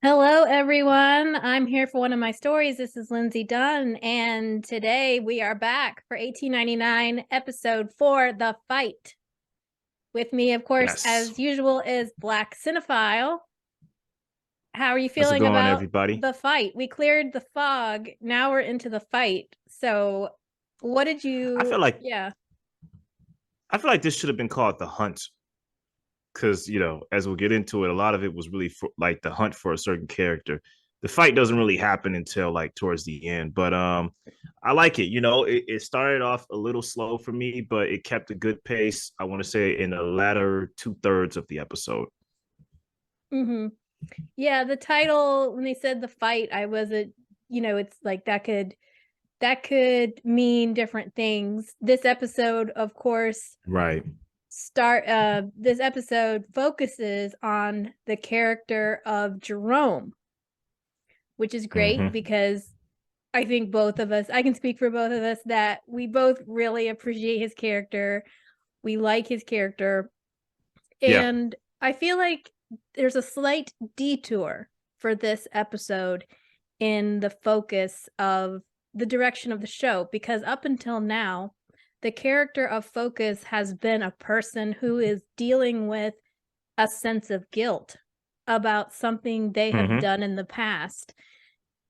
Hello, everyone. I'm here for one of my stories. This is Lindsay Dunn, and today we are back for 1899, episode 4, The Fight. With me, of course, Yes. as usual, is Blakcinephile. How are you How's it feeling going, about everybody? the fight? We cleared the fog. Now we're into the fight. So, what did I you? feel like Yeah. I feel like this should have been called the hunt because as we'll get into it, a lot of it was really for, like the hunt for a certain character. The fight doesn't really happen until like towards the end, but I like it. It started off a little slow for me, but it kept a good pace. I want to say in the latter 2/3 of the episode. Mm-hmm. Yeah, the title, when they said the fight, I wasn't, it's like that could mean different things. This episode, of course, Right. this episode focuses on the character of Jerome, which is great Mm-hmm. because I think both of us, I can speak for both of us, that we both really appreciate his character. We like his character. Yeah. And I feel like there's a slight detour for this episode in the focus of the direction of the show, because up until now, the character of Focus has been a person who is dealing with a sense of guilt about something they have Mm-hmm. done in the past.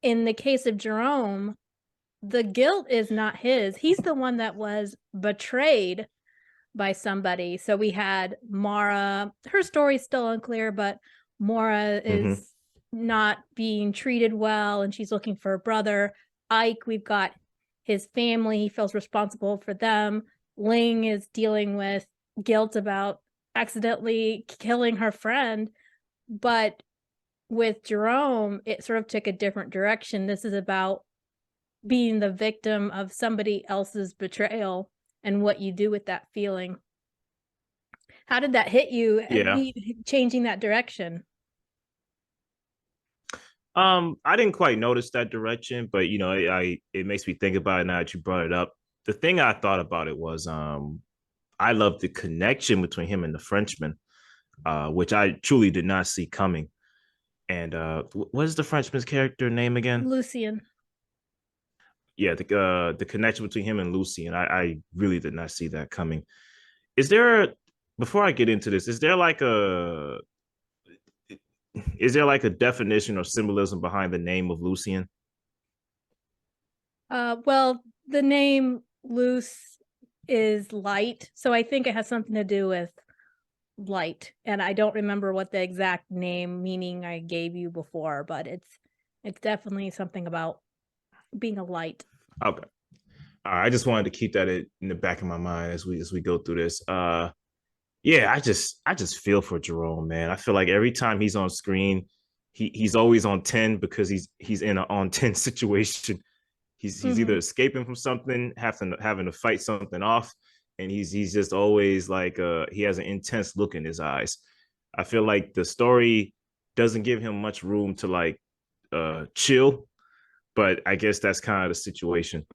In the case of Jerome, the guilt is not his. He's the one that was betrayed by somebody. So we had Mara. Her story's still unclear, but Mara Mm-hmm. is not being treated well and she's looking for a brother. Ike, we've got his family. He feels responsible for them. Ling is dealing with guilt about accidentally killing her friend. But with Jerome, it sort of took a different direction. This is about being the victim of somebody else's betrayal and what you do with that feeling. How did that hit you, Yeah. changing that direction? I didn't quite notice that direction, but it makes me think about it now that you brought it up. The thing I thought about it was I love the connection between him and the Frenchman, which I truly did not see coming. And what is the Frenchman's character name again? Lucian. Yeah, the connection between him and Lucy, and I really did not see that coming. Is there before I get into this, is there like a definition or symbolism behind the name of Lucian? Well, the name Luce is light, so I think it has something to do with light. And I don't remember what the exact name meaning I gave you before, but it's definitely something about being a light. Okay. I just wanted to keep that in the back of my mind as we go through this. Yeah, I just feel for Jerome, man. I feel like every time he's on screen, he's always on 10 because he's in an on 10 situation. He's either Mm-hmm. escaping from something, having to fight something off, and he's just always like he has an intense look in his eyes. I feel like the story doesn't give him much room to like chill, but I guess that's kind of the situation.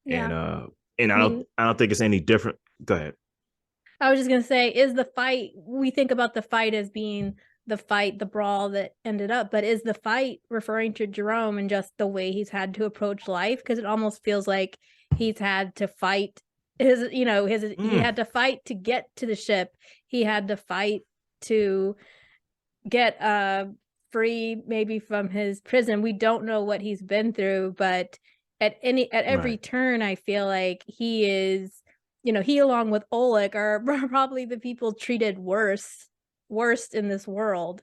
Yeah. And and I mean, I don't think it's any different. Go ahead. I was just gonna say, is the fight, we think about the fight as being the fight, the brawl that ended up, but is the fight referring to Jerome and just the way he's had to approach life? Because it almost feels like he's had to fight he Mm, had to fight to get to the ship. He had to fight to get free maybe from his prison. We don't know what he's been through, but at every right. turn I feel like he is, he along with Olek are probably the people treated worst in this world.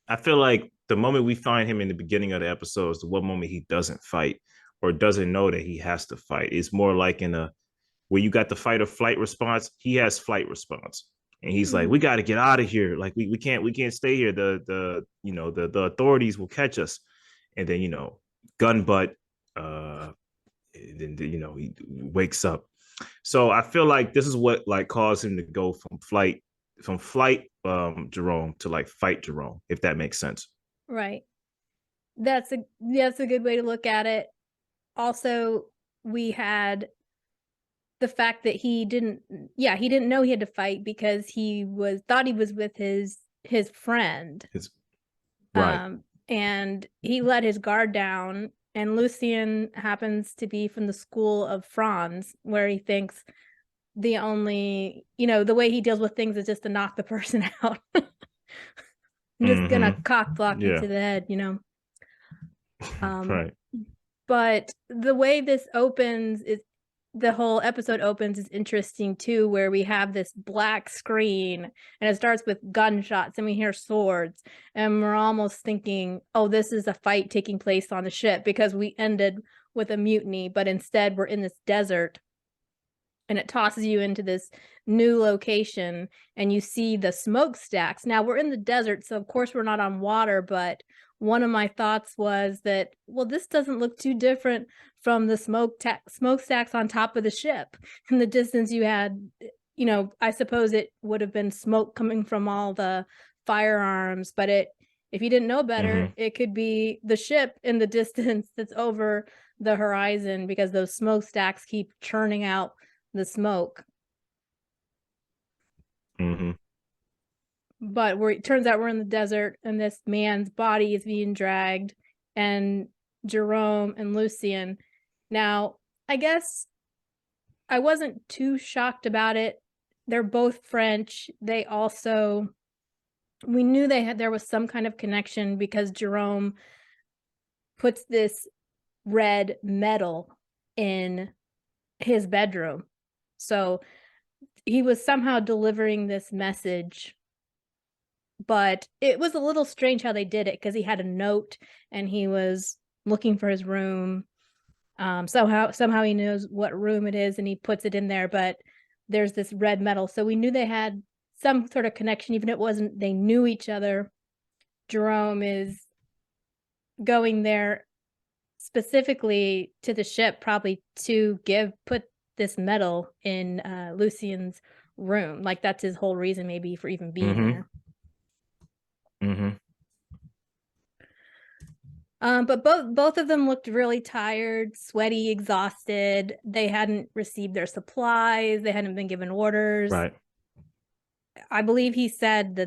I feel like the moment we find him in the beginning of the episode is the one moment he doesn't fight or doesn't know that he has to fight. It's more like in a where you got the fight or flight response, he has flight response. And he's like, we Mm-hmm. got to get out of here. Like we can't stay here. The authorities will catch us. And then, gun butt, uh, then he wakes up. So I feel like this is what like caused him to go from flight Jerome to like fight Jerome, if that makes sense. Right. That's a good way to look at it. Also, we had the fact that he didn't know he had to fight because he was thought he was with his friend. His Right. And he let his guard down, and Lucien happens to be from the school of Franz, where he thinks the only, the way he deals with things is just to knock the person out. I'm just gonna cock block you Yeah. to the head. Um, Right. but the way this opens is the whole episode opens is interesting too, where we have this black screen and it starts with gunshots and we hear swords, and we're almost thinking, oh, this is a fight taking place on the ship because we ended with a mutiny, but instead we're in this desert, and it tosses you into this new location and you see the smokestacks. Now we're in the desert, so of course we're not on water, but one of my thoughts was that, well, this doesn't look too different from the smokestacks on top of the ship. In the distance you had, I suppose it would have been smoke coming from all the firearms, but if you didn't know better, it could be the ship in the distance that's over the horizon, because those smokestacks keep churning out the smoke. But it turns out we're in the desert and this man's body is being dragged, and Jerome and Lucien. Now, I guess I wasn't too shocked about it. They're both French. We knew there was some kind of connection because Jerome puts this red metal in his bedroom. So he was somehow delivering this message, but it was a little strange how they did it, because he had a note and he was looking for his room. Somehow he knows what room it is and he puts it in there, but there's this red metal. So we knew they had some sort of connection, even if it wasn't, they knew each other. Jerome is going there specifically to the ship, probably to put this metal in Lucien's room. Like that's his whole reason maybe for even being there. But both of them looked really tired, sweaty, exhausted. They hadn't received their supplies. They hadn't been given orders. Right. I believe he said the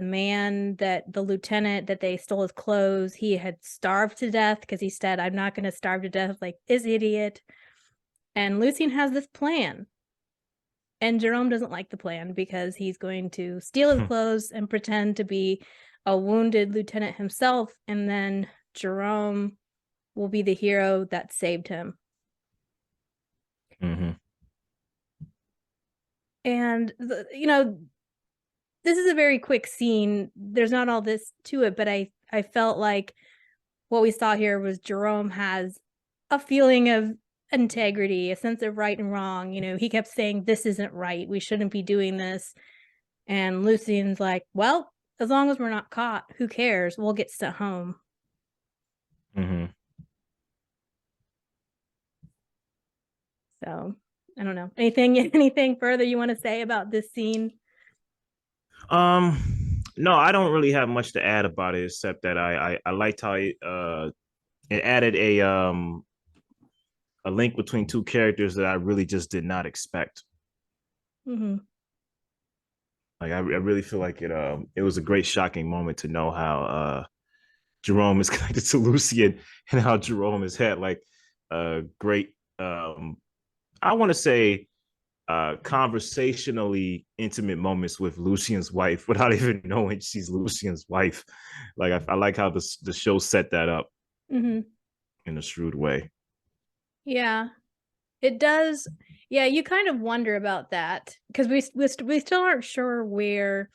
lieutenant that they stole his clothes, he had starved to death, because he said, I'm not going to starve to death like this idiot. And Lucien has this plan. And Jerome doesn't like the plan because he's going to steal his clothes and pretend to be a wounded lieutenant himself. And then Jerome will be the hero that saved him. And, this is a very quick scene. There's not all this to it, but I felt like what we saw here was Jerome has a feeling of integrity, a sense of right and wrong. He kept saying, this isn't right. We shouldn't be doing this. And Lucien's like, well, as long as we're not caught, who cares? We'll get sent home. So I don't know. Anything further you want to say about this scene? No, I don't really have much to add about it, except that I liked how it added a link between two characters that I really just did not expect. Like I really feel like it was a great shocking moment to know how Jerome is connected to Lucien, and how Jerome has had like a great I want to say conversationally intimate moments with Lucien's wife without even knowing she's Lucien's wife. Like I like how the show set that up in a shrewd way. Yeah, it does. Yeah, you kind of wonder about that, because we still aren't sure where,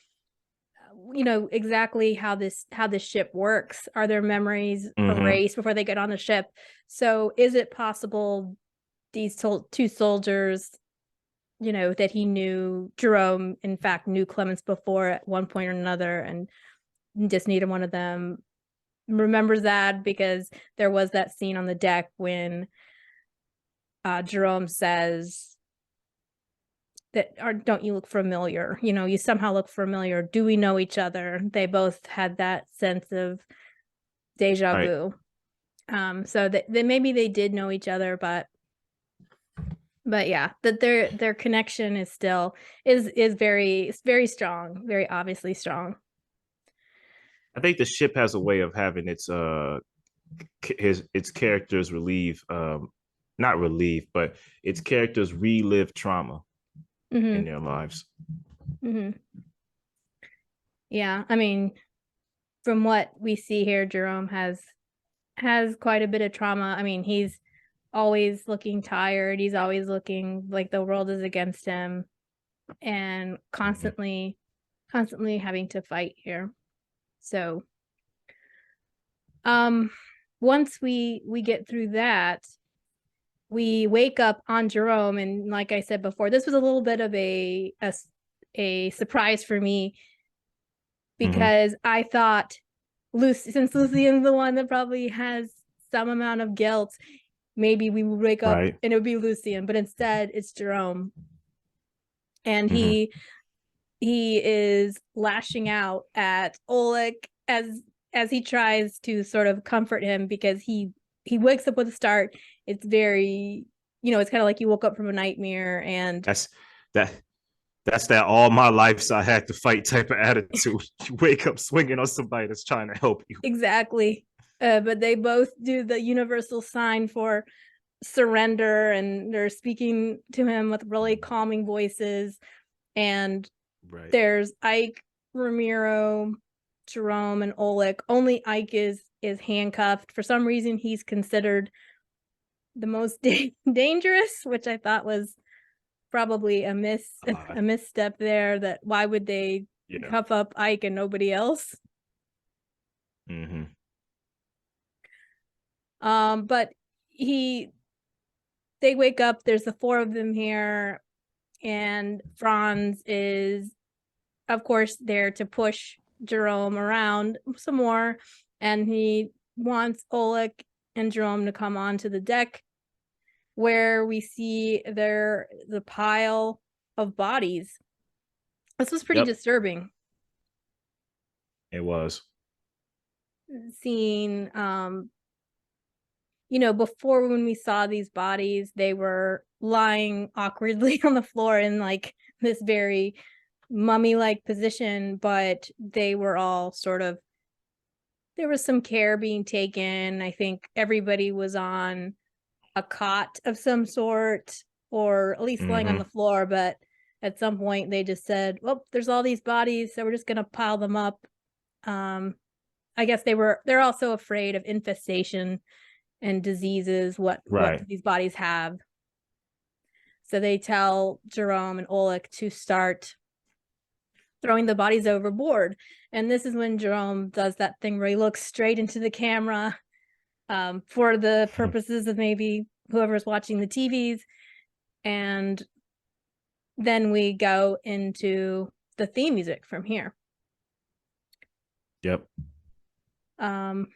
exactly how this ship works. Are their memories erased before they get on the ship? So is it possible these two soldiers, that he knew, Jerome in fact knew Clemens before at one point or another, and just needed one of them remembers that, because there was that scene on the deck when Jerome says that, or don't you look familiar? You somehow look familiar. Do we know each other? They both had that sense of deja vu. So that maybe they did know each other, but yeah, that their connection is still is very, very strong, very obviously strong. I think the ship has a way of having its characters relieve not relieve, but its characters relive trauma in Mm-hmm. their lives. Mm-hmm. Yeah, I mean, from what we see here, Jerome has quite a bit of trauma. I mean, he's always looking tired. He's always looking like the world is against him, and Mm-hmm. constantly having to fight here. So, um, once we get through that, we wake up on Jerome, and like I said before, this was a little bit of a surprise for me Mm-hmm. because I thought Lucy, since Lucian's the one that probably has some amount of guilt, maybe we would wake up Right. and it would be Lucian, but instead it's Jerome, and Mm-hmm. he is lashing out at Olek as he tries to sort of comfort him because he wakes up with a start. It's very, it's kind of like you woke up from a nightmare, and That's that. That's that all my life I had to fight type of attitude. You wake up swinging on somebody that's trying to help you. exactly. But they both do the universal sign for surrender, and they're speaking to him with really calming voices. And Right. there's Ike, Ramiro, Jerome, and Olek. Only Ike is handcuffed. For some reason, he's considered the most dangerous, which I thought was probably a misstep there. That why would they Yeah. cuff up Ike and nobody else? Mm-hmm. But he they wake up. There's the four of them here, and Franz is, of course, there to push Jerome around some more, and he wants Olek and Jerome to come onto the deck where we see the pile of bodies. This was pretty Yep. disturbing, It was. seeing before, when we saw these bodies, they were lying awkwardly on the floor in like this very mummy-like position, but they were all sort of, there was some care being taken. I think everybody was on a cot of some sort, or at least laying on Mm-hmm. the floor, but at some point they just said, well, there's all these bodies, so we're just gonna pile them up. I guess they're also afraid of infestation and diseases. What Right. do these bodies have? So they tell Jerome and Olek to start throwing the bodies overboard. And this is when Jerome does that thing where he looks straight into the camera, for the purposes of maybe whoever's watching the TVs. And then we go into the theme music from here. Yep. Um,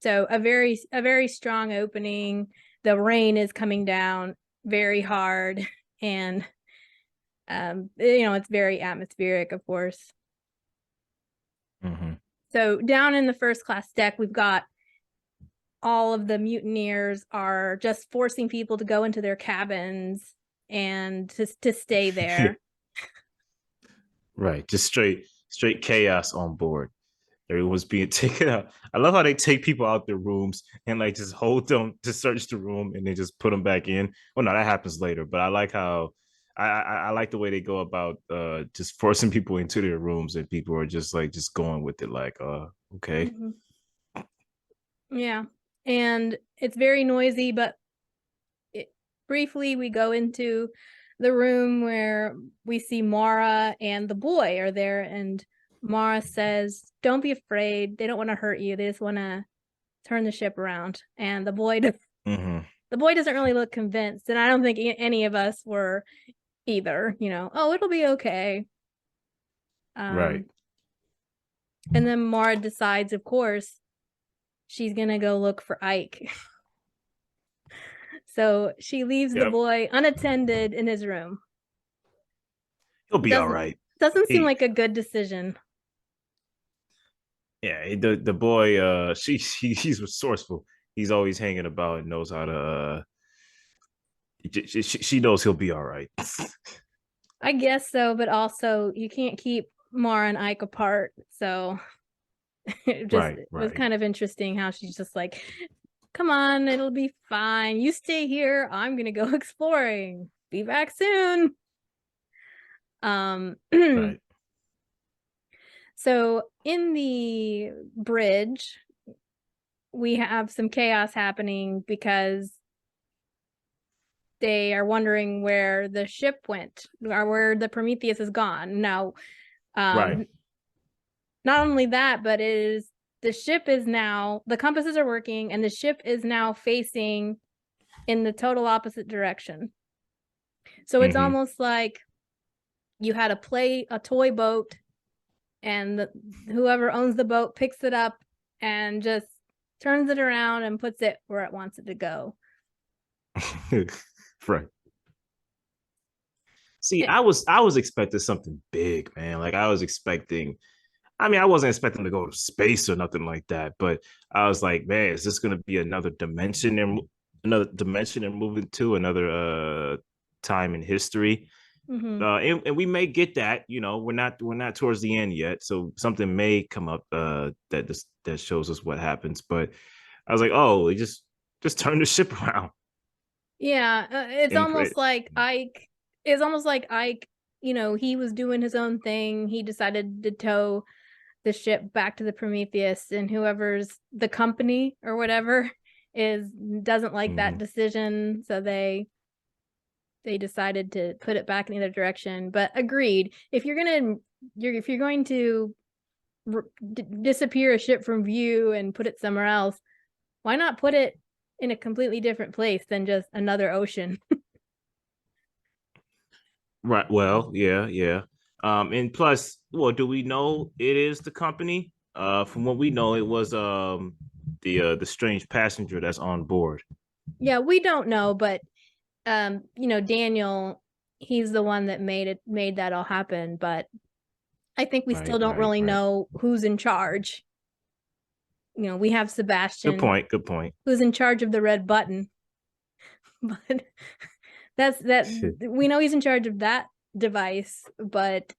so a very strong opening. The rain is coming down very hard, and it's very atmospheric, of course. Mm-hmm. So down in the first class deck, we've got all of the mutineers are just forcing people to go into their cabins and to stay there. Right. Just straight chaos on board. Everyone's being taken out. I love how they take people out their rooms and like just hold them to search the room and then just put them back in. Well, no, that happens later. But I like how I like the way they go about just forcing people into their rooms and people are just going with it like okay. Mm-hmm. Yeah, and it's very noisy, but briefly we go into the room where we see Mara and the boy are there, and Mara says, don't be afraid, they don't want to hurt you, they just want to turn the ship around. And Mm-hmm. the boy doesn't really look convinced, and I don't think any of us were either. Oh, it'll be okay. Right. And then Mara decides, of course, she's gonna go look for Ike. So she leaves the Yep. boy unattended in his room. He'll be all Doesn't right. doesn't seem He like a good decision. yeah, the boy he's resourceful. He's always hanging about and knows how to she knows he'll be all right. I guess so, but also you can't keep Mara and Ike apart. So It was kind of interesting how she's just like, come on, it'll be fine. You stay here. I'm going to go exploring. Be back soon. Right. So in the bridge, we have some chaos happening because they are wondering where the ship went or where the Prometheus is gone. Now, Right. not only that, but the ship is now, the compasses are working and the ship is now facing in the total opposite direction. So it's almost like you had a toy boat, and whoever owns the boat picks it up and just turns it around and puts it where it wants it to go. Right. See, I was expecting something big, man. Like I was expecting, I mean, I wasn't expecting to go to space or nothing like that, but I was like, man, is this gonna be another dimension and moving to another time in history? And we may get that, we're not towards the end yet, so something may come up that shows us what happens. But I was like, oh, they just turn the ship around. Yeah, it's almost like Ike. It's almost like Ike. He was doing his own thing. He decided to tow the ship back to the Prometheus, and whoever's the company or whatever doesn't like that decision, so they decided to put it back in the other direction. But agreed, if you're going to disappear a ship from view and put it somewhere else, why not put it in a completely different place than just another ocean? Right. Well, yeah. And plus, well, do we know it is the company? From what we know, it was the strange passenger that's on board. Yeah, we don't know, but Daniel, he's the one that made that all happen, but I think we still don't really know who's in charge. We have Sebastian. Good point. Who's in charge of the red button. But we know he's in charge of that device, but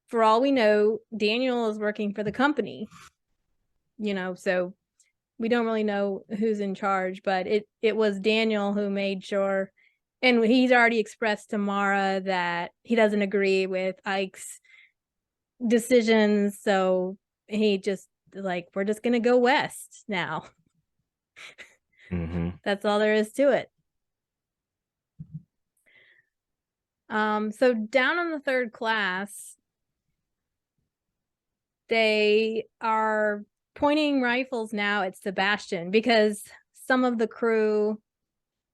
for all we know, Daniel is working for the company. So we don't really know who's in charge, but it was Daniel who made sure, and he's already expressed to Mara that he doesn't agree with Ike's decisions, so he just like, we're just gonna go west now. That's all there is to it. So down on the third class, they are pointing rifles now at Sebastian because some of the crew,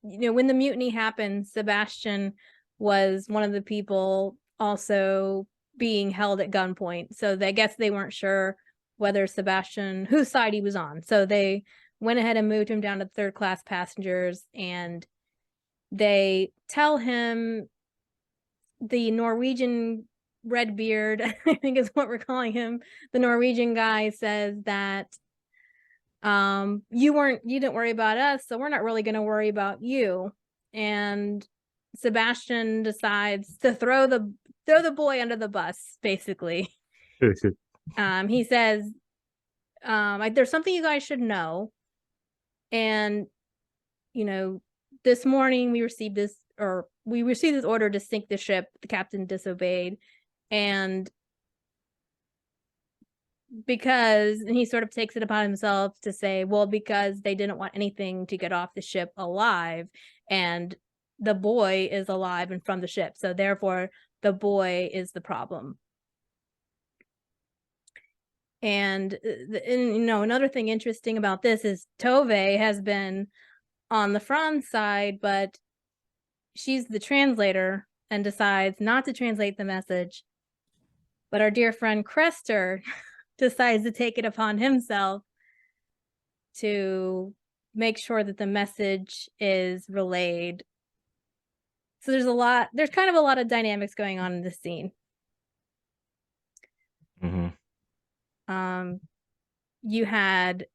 when the mutiny happened, Sebastian was one of the people also being held at gunpoint. So I guess they weren't sure whose side he was on. So they went ahead and moved him down to third class passengers, and they tell him, the Norwegian Redbeard, I think is what we're calling him, the Norwegian guy, says that you didn't worry about us, so we're not really going to worry about you. And Sebastian decides to throw the boy under the bus, basically. He says, there's something you guys should know, and this morning we received this order to sink the ship. The captain disobeyed, and he sort of takes it upon himself to say, well, because they didn't want anything to get off the ship alive, and the boy is alive and from the ship, so therefore the boy is the problem. And another thing interesting about this is Tove has been on the Franz side, but she's the translator and decides not to translate the message. But our dear friend Crester decides to take it upon himself to make sure that the message is relayed. So there's kind of a lot of dynamics going on in this scene. You had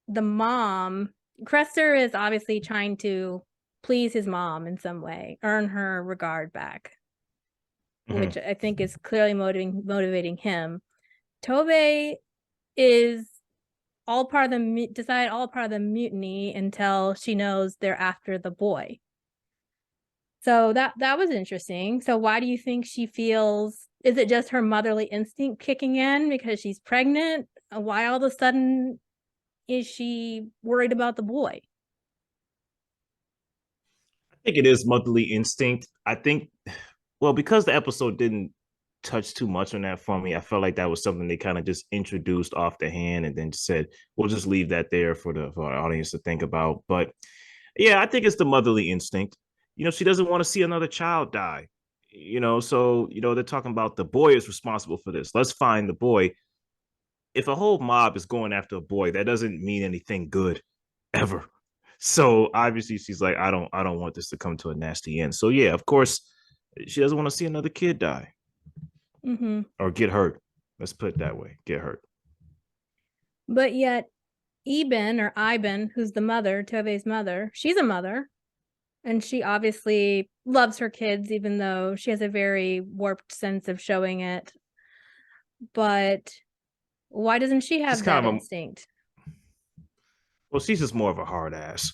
the mom. Crester is obviously trying to please his mom in some way, earn her regard back, which I think is clearly motivating him. Tove is all part of the mutiny until she knows they're after the boy. So that was interesting. So why do you think she feels, is it just her motherly instinct kicking in because she's pregnant? Why all of a sudden is she worried about the boy? I think it is motherly instinct. I think, well, because the episode didn't touch too much on that for me, I felt like that was something they kind of just introduced off the hand and then said, we'll just leave that there for our audience to think about. But yeah, I think it's the motherly instinct. She doesn't want to see another child die. So they're talking about the boy is responsible for this. Let's find the boy. If a whole mob is going after a boy, that doesn't mean anything good ever. So obviously she's like, I don't want this to come to a nasty end. So yeah, of course, she doesn't want to see another kid die or get hurt. Let's put it that way, get hurt. But yet Iben, who's the mother, Tove's mother, she's a mother. And she obviously loves her kids, even though she has a very warped sense of showing it. But why doesn't she have that instinct? Well, she's just more of a hard ass.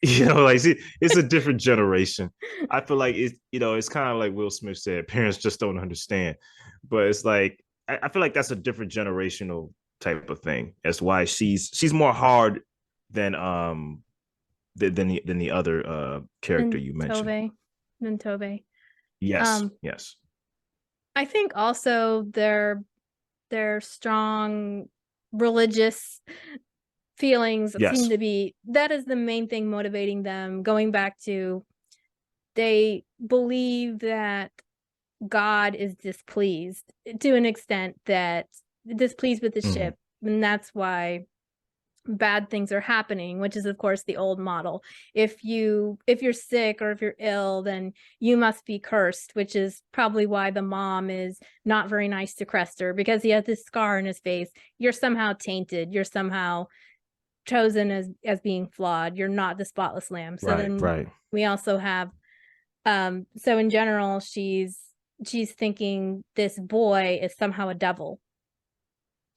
It's a different generation. I feel like it's kind of like Will Smith said, parents just don't understand. But it's like I feel like that's a different generational type of thing. That's why she's more hard than the other character you mentioned. Tove. Yes. I think also their strong religious feelings seem to be, that is the main thing motivating them, going back to, they believe that God is displeased to an extent, that displeased with the ship, and that's why bad things are happening, which is of course the old model. If you're sick or if you're ill, then you must be cursed, which is probably why the mom is not very nice to Crester, because he has this scar in his face. You're somehow tainted, you're somehow chosen as being flawed, you're not the spotless lamb. So right. We also have so in general she's thinking this boy is somehow a devil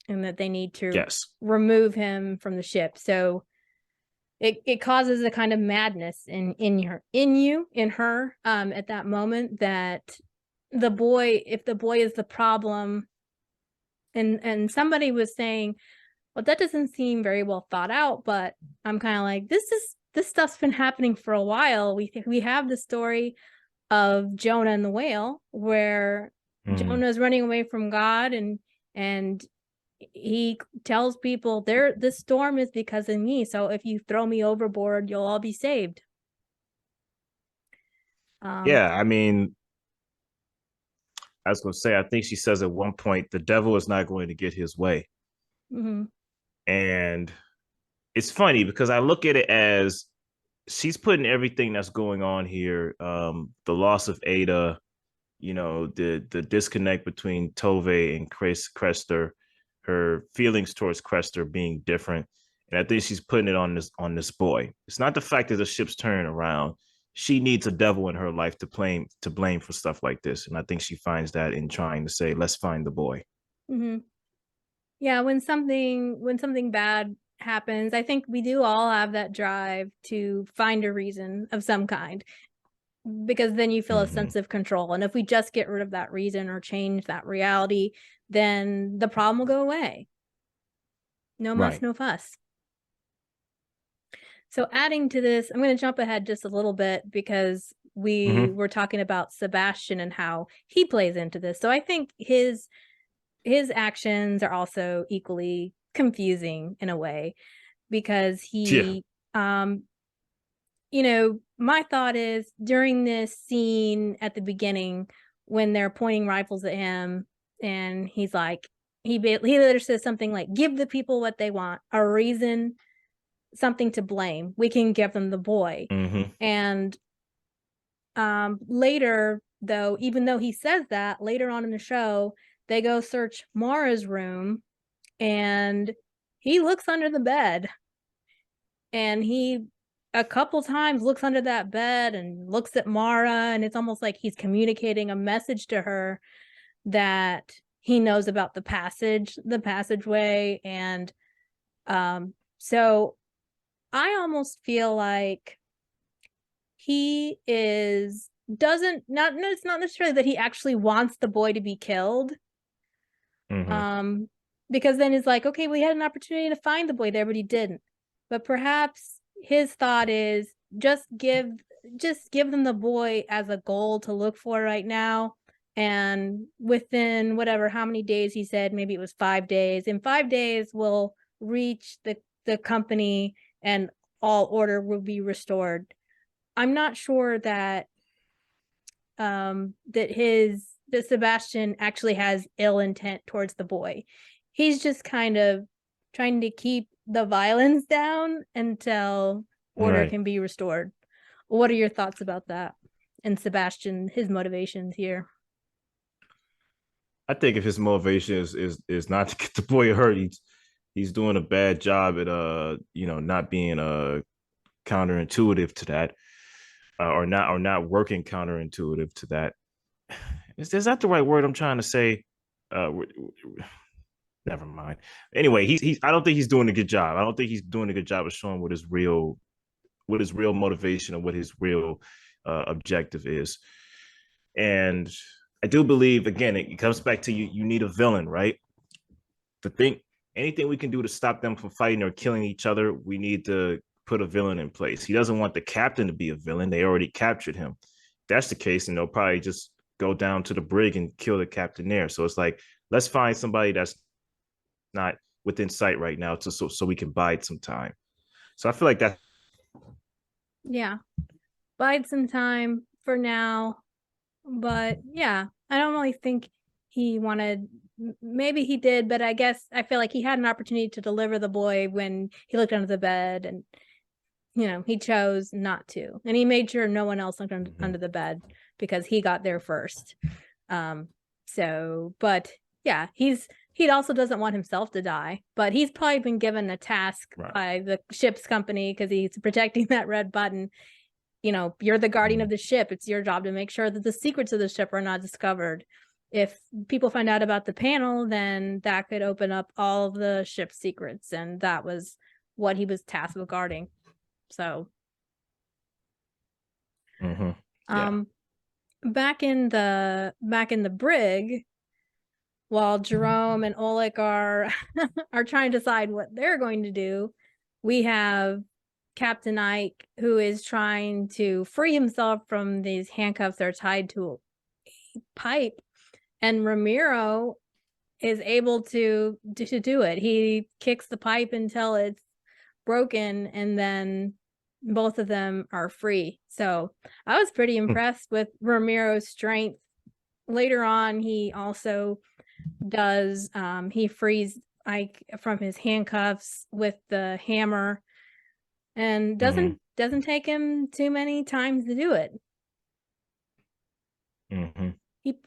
and that they need to remove him from the ship. So it causes a kind of madness in her at that moment, that the boy, if the boy is the problem, and somebody was saying, well, that doesn't seem very well thought out, but I'm kind of like, this stuff's been happening for a while. We have the story of Jonah and the whale, where Jonah is running away from God, and he tells people, this storm is because of me, so if you throw me overboard, you'll all be saved. I mean, I was going to say, I think she says at one point, the devil is not going to get his way. And it's funny because I look at it as she's putting everything that's going on here, the loss of Ada, the disconnect between Tove and Crester, her feelings towards Crester being different. And I think she's putting it on this boy. It's not the fact that the ship's turning around. She needs a devil in her life to blame for stuff like this. And I think she finds that in trying to say, let's find the boy. Yeah, when something bad happens, I think we do all have that drive to find a reason of some kind, because then you feel a sense of control. And if we just get rid of that reason or change that reality, then the problem will go away. No muss, no fuss. So adding to this, I'm going to jump ahead just a little bit, because we were talking about Sebastian and how he plays into this. So I think his actions are also equally confusing in a way, because he my thought is, during this scene at the beginning when they're pointing rifles at him, and he's like, he later says something like, give the people what they want, a reason, something to blame, we can give them the boy. And later, though, even though he says that, later on in the show, they go search Mara's room, and he looks under the bed, and he a couple times looks under that bed and looks at Mara, and it's almost like he's communicating a message to her that he knows about the passageway. And So I almost feel like he is doesn't not no, it's not necessarily that he actually wants the boy to be killed. Mm-hmm. Because then it's like, okay, we had an opportunity to find the boy there, but he didn't. But perhaps his thought is just give them the boy as a goal to look for right now. And within whatever, how many days he said, maybe it was 5 days. In 5 days, we'll reach the company and all order will be restored. I'm not sure that that Sebastian actually has ill intent towards the boy. He's just kind of trying to keep the violence down until order Right. can be restored. What are your thoughts about that? And Sebastian, his motivations here. I think if his motivation is not to get the boy hurt, he's doing a bad job at not being counterintuitive to that, or not working counterintuitive to that. Is that the right word I'm trying to say? Never mind. Anyway, he's I don't think he's doing a good job. I don't think he's doing a good job of showing what his real motivation and what his real objective is. And I do believe, again, it comes back to you need a villain, right? The thing, anything we can do to stop them from fighting or killing each other, we need to put a villain in place. He doesn't want the captain to be a villain. They already captured him. If that's the case, and they'll probably just go down to the brig and kill the captain there. So it's like, let's find somebody that's not within sight right now so we can bide some time. So I feel like that. Yeah. Bide some time for now. But yeah, I don't really think he wanted, maybe he did, but I guess I feel like he had an opportunity to deliver the boy when he looked under the bed and he chose not to. And he made sure no one else looked under the bed because he got there first. But yeah, he also doesn't want himself to die, but he's probably been given a task by the ship's company because he's protecting that red button. You're the guardian of the ship. It's your job to make sure that the secrets of the ship are not discovered. If people find out about the panel, then that could open up all of the ship's secrets, and that was what he was tasked with guarding. So, Yeah. back in the brig, while Jerome and Olek are are trying to decide what they're going to do, we have Captain Ike, who is trying to free himself from these handcuffs that are tied to a pipe, and Ramiro is able to do it. He kicks the pipe until it's broken, and then both of them are free. So I was pretty impressed with Ramiro's strength. Later on, he also does he frees Ike from his handcuffs with the hammer, and doesn't take him too many times to do it.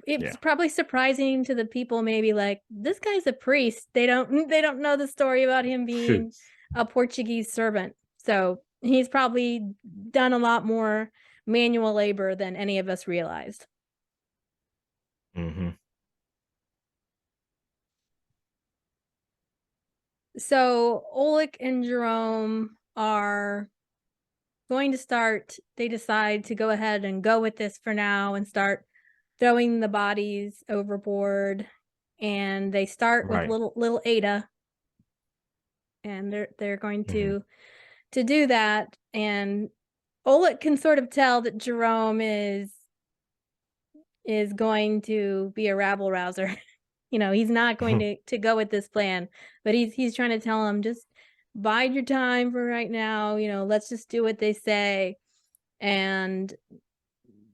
It's probably surprising to the people, maybe like, this guy's a priest. They don't know the story about him being a Portuguese servant. So he's probably done a lot more manual labor than any of us realized. So Olek and Jerome are going to start, they decide to go ahead and go with this for now and start throwing the bodies overboard. And they start with little Ada, and they're going to do that. And Olek can sort of tell that Jerome is going to be a rabble rouser. He's not going to go with this plan, but he's trying to tell him, just bide your time for right now. Let's just do what they say. And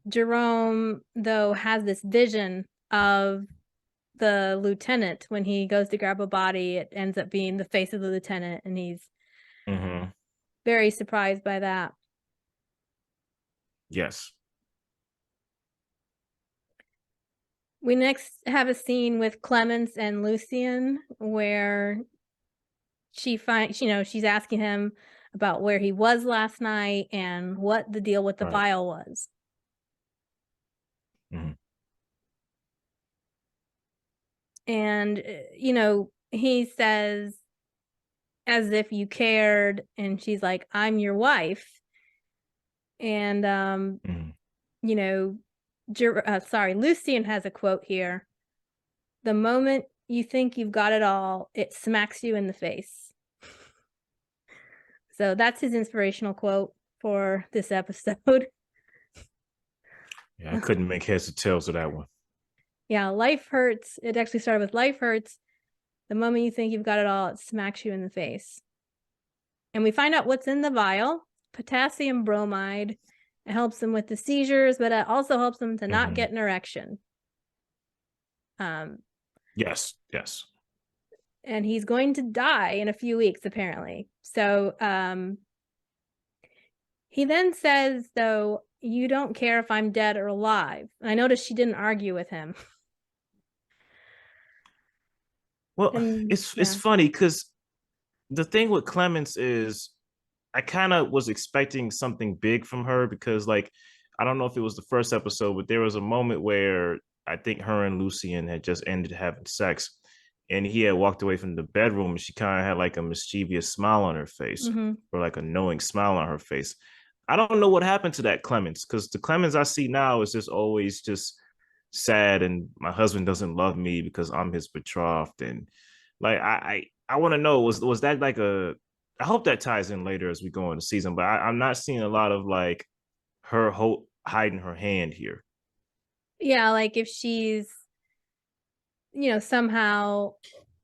Jerome, though, has this vision of the lieutenant. When he goes to grab a body, it ends up being the face of the lieutenant, and he's very surprised by that. Yes. We next have a scene with Clemence and Lucien where she finds, she's asking him about where he was last night and what the deal with the vial was. And, he says as if you cared. And she's like, I'm your wife. And you know, Lucian has a quote here. The moment you think you've got it all, it smacks you in the face. So that's his inspirational quote for this episode. Yeah, I couldn't make heads or tails of that one. Yeah, life hurts. It actually started with life hurts. The moment you think you've got it all, it smacks you in the face. And we find out what's in the vial, potassium bromide. It helps them with the seizures, but it also helps them to not get an erection. Yes. And he's going to die in a few weeks, apparently. So he then says, though, you don't care if I'm dead or alive. And I noticed she didn't argue with him. Well, it's funny because the thing with Clemens is I kind of was expecting something big from her because, like, I don't know if it was the first episode, but there was a moment where I think her and Lucian had just ended having sex, and he had walked away from the bedroom, and she kind of had like a mischievous smile on her face, or like a knowing smile on her face. I don't know what happened to that Clemens, because the Clemens I see now is just always just sad, and my husband doesn't love me because I'm his betrothed, and like I want to know, was that like a, I hope that ties in later as we go in the season, but I'm not seeing a lot of like her hiding her hand here. Yeah, like if she's, somehow,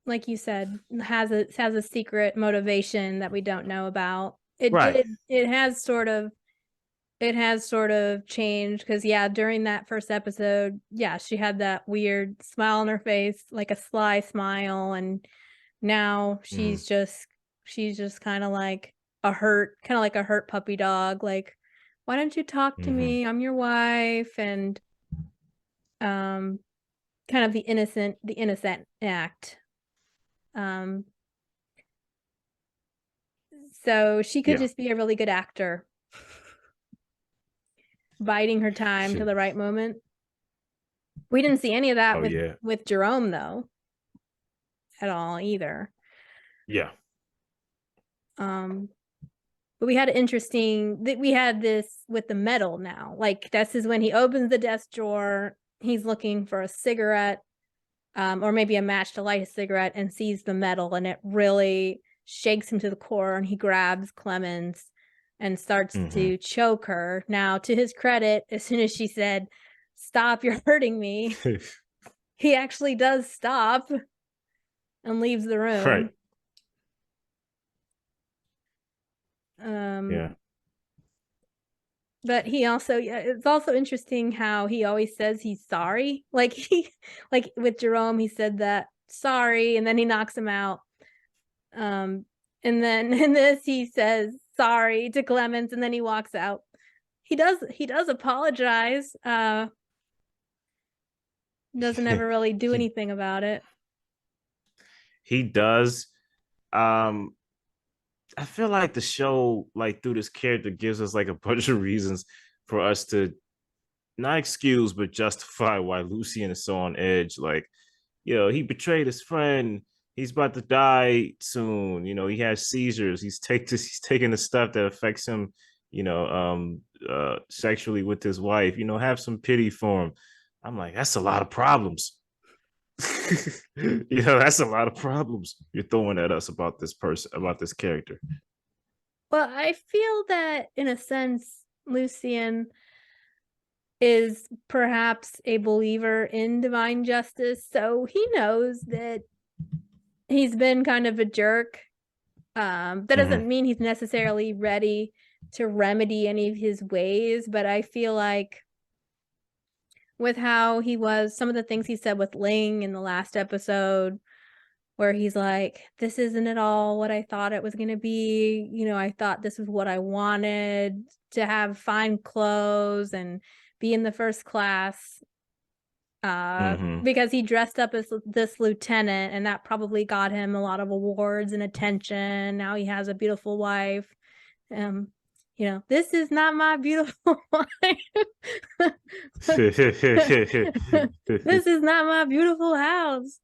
like you said, has a secret motivation that we don't know about. Right. It has sort of changed because during that first episode, she had that weird smile on her face, like a sly smile, and now she's just kind of like a hurt puppy dog, like, why don't you talk to me? I'm your wife. And kind of the innocent act. So she could just be a really good actor, biding her time to the right moment. We didn't see any of that with Jerome, though, at all either. Yeah. But we had this with the metal now. Like, this is when he opens the desk drawer. He's looking for a cigarette, or maybe a match to light a cigarette, and sees the metal, and it really shakes him to the core, and he grabs Clemens and starts to choke her. Now, to his credit, as soon as she said, "Stop, you're hurting me," he actually does stop and leaves the room. Right. But he also, it's also interesting how he always says he's sorry. Like like with Jerome, he said that sorry, and then he knocks him out. And then in this, he says sorry to Clemens, and then he walks out. He does apologize. Doesn't ever really do anything about it. He does. I feel like the show, like, through this character, gives us like a bunch of reasons for us to not excuse but justify why Lucian is so on edge. Like, he betrayed his friend. He's about to die soon. He has seizures. He's taking the stuff that affects him, sexually with his wife. Have some pity for him. I'm like, that's a lot of problems. That's a lot of problems you're throwing at us about this person, about this character. Well, I feel that in a sense, Lucian is perhaps a believer in divine justice, so he knows that he's been kind of a jerk. That doesn't mean he's necessarily ready to remedy any of his ways, but I feel like with how he was, some of the things he said with Ling in the last episode, where he's like, this isn't at all what I thought it was going to be. I thought this was what I wanted, to have fine clothes and be in the first class, because he dressed up as this lieutenant, and that probably got him a lot of awards and attention. Now he has a beautiful wife. This is not my beautiful wife. This is not my beautiful house.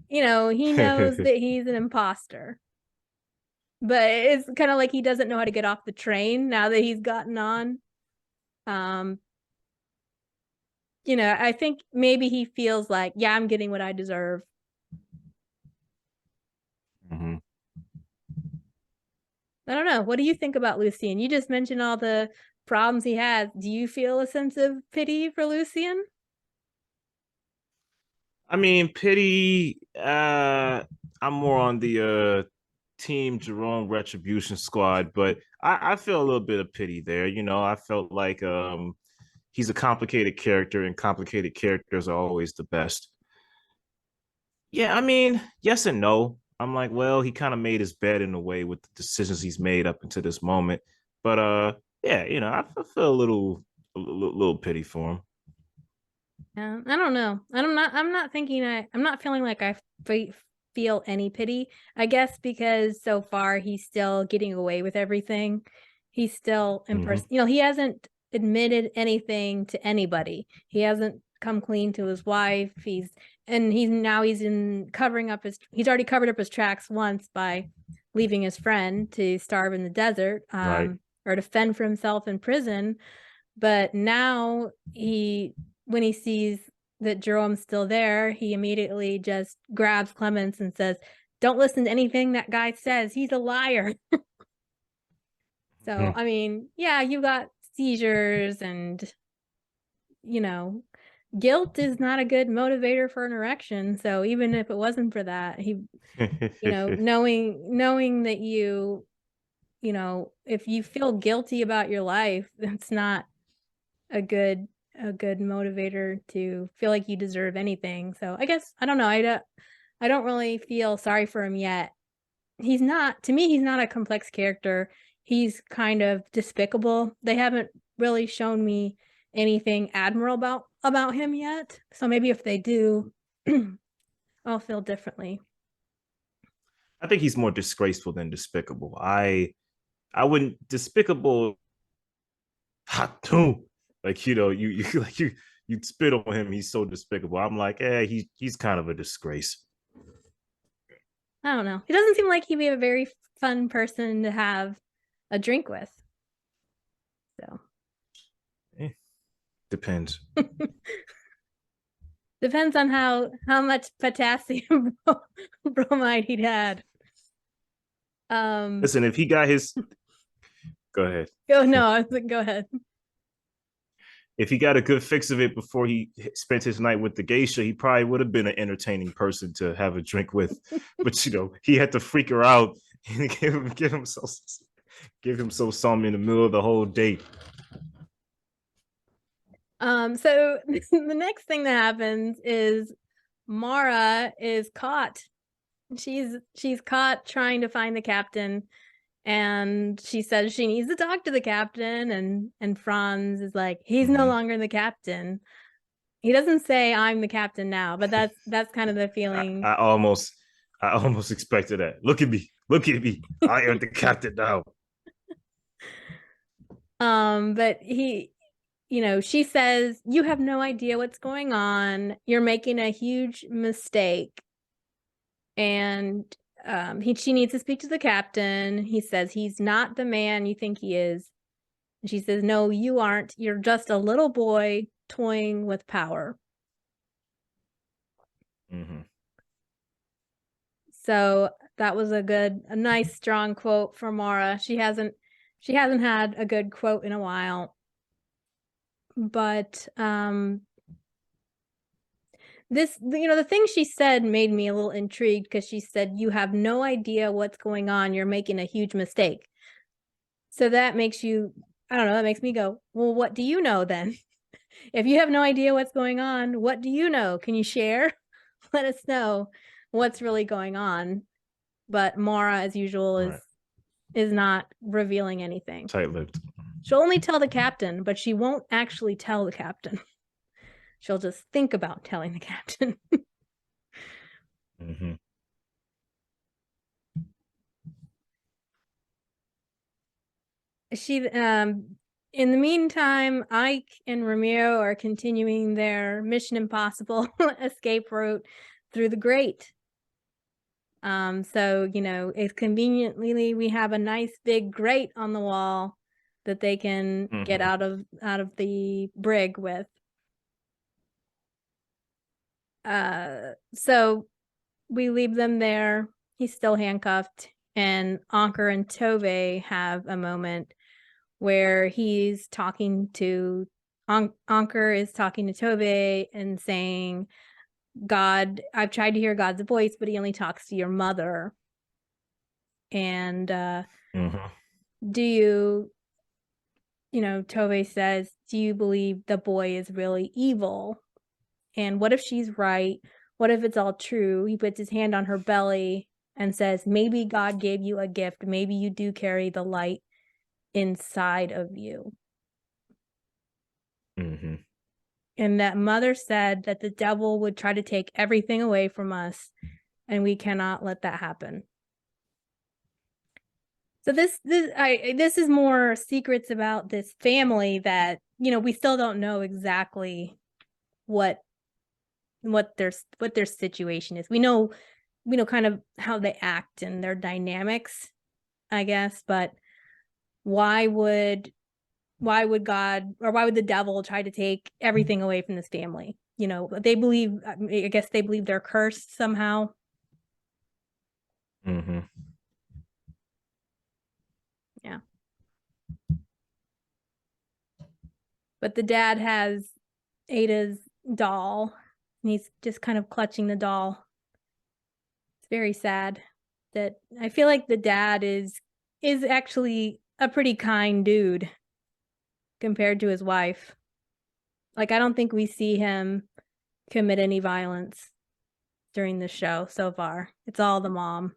he knows that he's an imposter. But it's kind of like he doesn't know how to get off the train now that he's gotten on. I think maybe he feels like, yeah, I'm getting what I deserve. Mm-hmm. I don't know. What do you think about Lucien? You just mentioned all the problems he has. Do you feel a sense of pity for Lucien? I mean, pity. I'm more on the team Jerome Retribution Squad, but I feel a little bit of pity there. I felt like he's a complicated character, and complicated characters are always the best. Yeah, I mean, yes and no. I'm like, well, he kind of made his bed in a way with the decisions he's made up until this moment. But yeah, I feel a little pity for him. I don't know. I'm not feeling like I feel any pity. I guess because so far he's still getting away with everything. He's still in person. Mm-hmm. He hasn't admitted anything to anybody. He hasn't come clean to his wife. He's he's already covered up his tracks once by leaving his friend to starve in the desert, Right. or to fend for himself in prison. But now when he sees that Jerome's still there, he immediately just grabs Clemens and says, "Don't listen to anything that guy says. He's a liar." So, Mm-hmm. I mean, yeah, you got seizures and, you know, guilt is not a good motivator for an erection. So even if it wasn't for that, knowing that if you feel guilty about your life, it's not a good motivator to feel like you deserve anything. So I guess I don't know. I don't really feel sorry for him yet. He's not To me, he's not a complex character. He's kind of despicable. They haven't really shown me anything admirable about him yet. So maybe if they do, I'll feel differently. I think he's more disgraceful than despicable. I wouldn't despicable hot too. Like you like you spit on him. He's so despicable. I'm like, he's kind of a disgrace. I don't know. He doesn't seem like he'd be a very fun person to have a drink with. So Eh, Depends. depends on how much potassium bromide he'd had. Listen, if he got his, go ahead. Oh no, go ahead. If he got a good fix of it before he spent his night with the geisha, he probably would have been an entertaining person to have a drink with. But he had to freak her out and give him so some in the middle of the whole date. So the next thing that happens is Mara is caught. She's caught trying to find the captain, and she says she needs to talk to the captain, and Franz is like, he's no longer the captain. He doesn't say I'm the captain now, but that's kind of the feeling. I almost expected that. Look at me. Look at me. I am the captain now. But she says, you have no idea what's going on. You're making a huge mistake. And she needs to speak to the captain. He says he's not the man you think he is. And she says, no, you aren't. You're just a little boy toying with power. Mm-hmm. So that was a nice, strong quote for Mara. She hasn't had a good quote in a while. But the thing she said made me a little intrigued, because she said, you have no idea what's going on. You're making a huge mistake. So that makes you, I don't know, that makes me go, well, what do you know then? If you have no idea what's going on, what do you know? Can you share? Let us know what's really going on. But Mara, as usual, is not revealing anything. Tight-lipped. She'll only tell the captain, but she won't actually tell the captain. She'll just think about telling the captain. Mm-hmm. In the meantime, Ike and Ramiro are continuing their Mission Impossible escape route through the grate. So, it's conveniently we have a nice big grate on the wall that they can get out of the brig with. So we leave them there. He's still handcuffed, and Anker and Tove have a moment where he's talking to Anker is talking to Tove and saying, God, I've tried to hear God's voice, but he only talks to your mother. And do you, Tove says, do you believe the boy is really evil? And what if she's right? What if it's all true? He puts his hand on her belly and says, maybe God gave you a gift. Maybe you do carry the light inside of you. And that mother said that the devil would try to take everything away from us, and we cannot let that happen. So this is more secrets about this family that, we still don't know exactly what their situation is. We know kind of how they act and their dynamics, I guess, but why would God, or why would the devil try to take everything away from this family? They believe, I guess they believe they're cursed somehow. Yeah. But the dad has Ada's doll, and he's just kind of clutching the doll. It's very sad. That I feel like the dad is actually a pretty kind dude compared to his wife. Like, I don't think we see him commit any violence during the show so far. It's all the mom.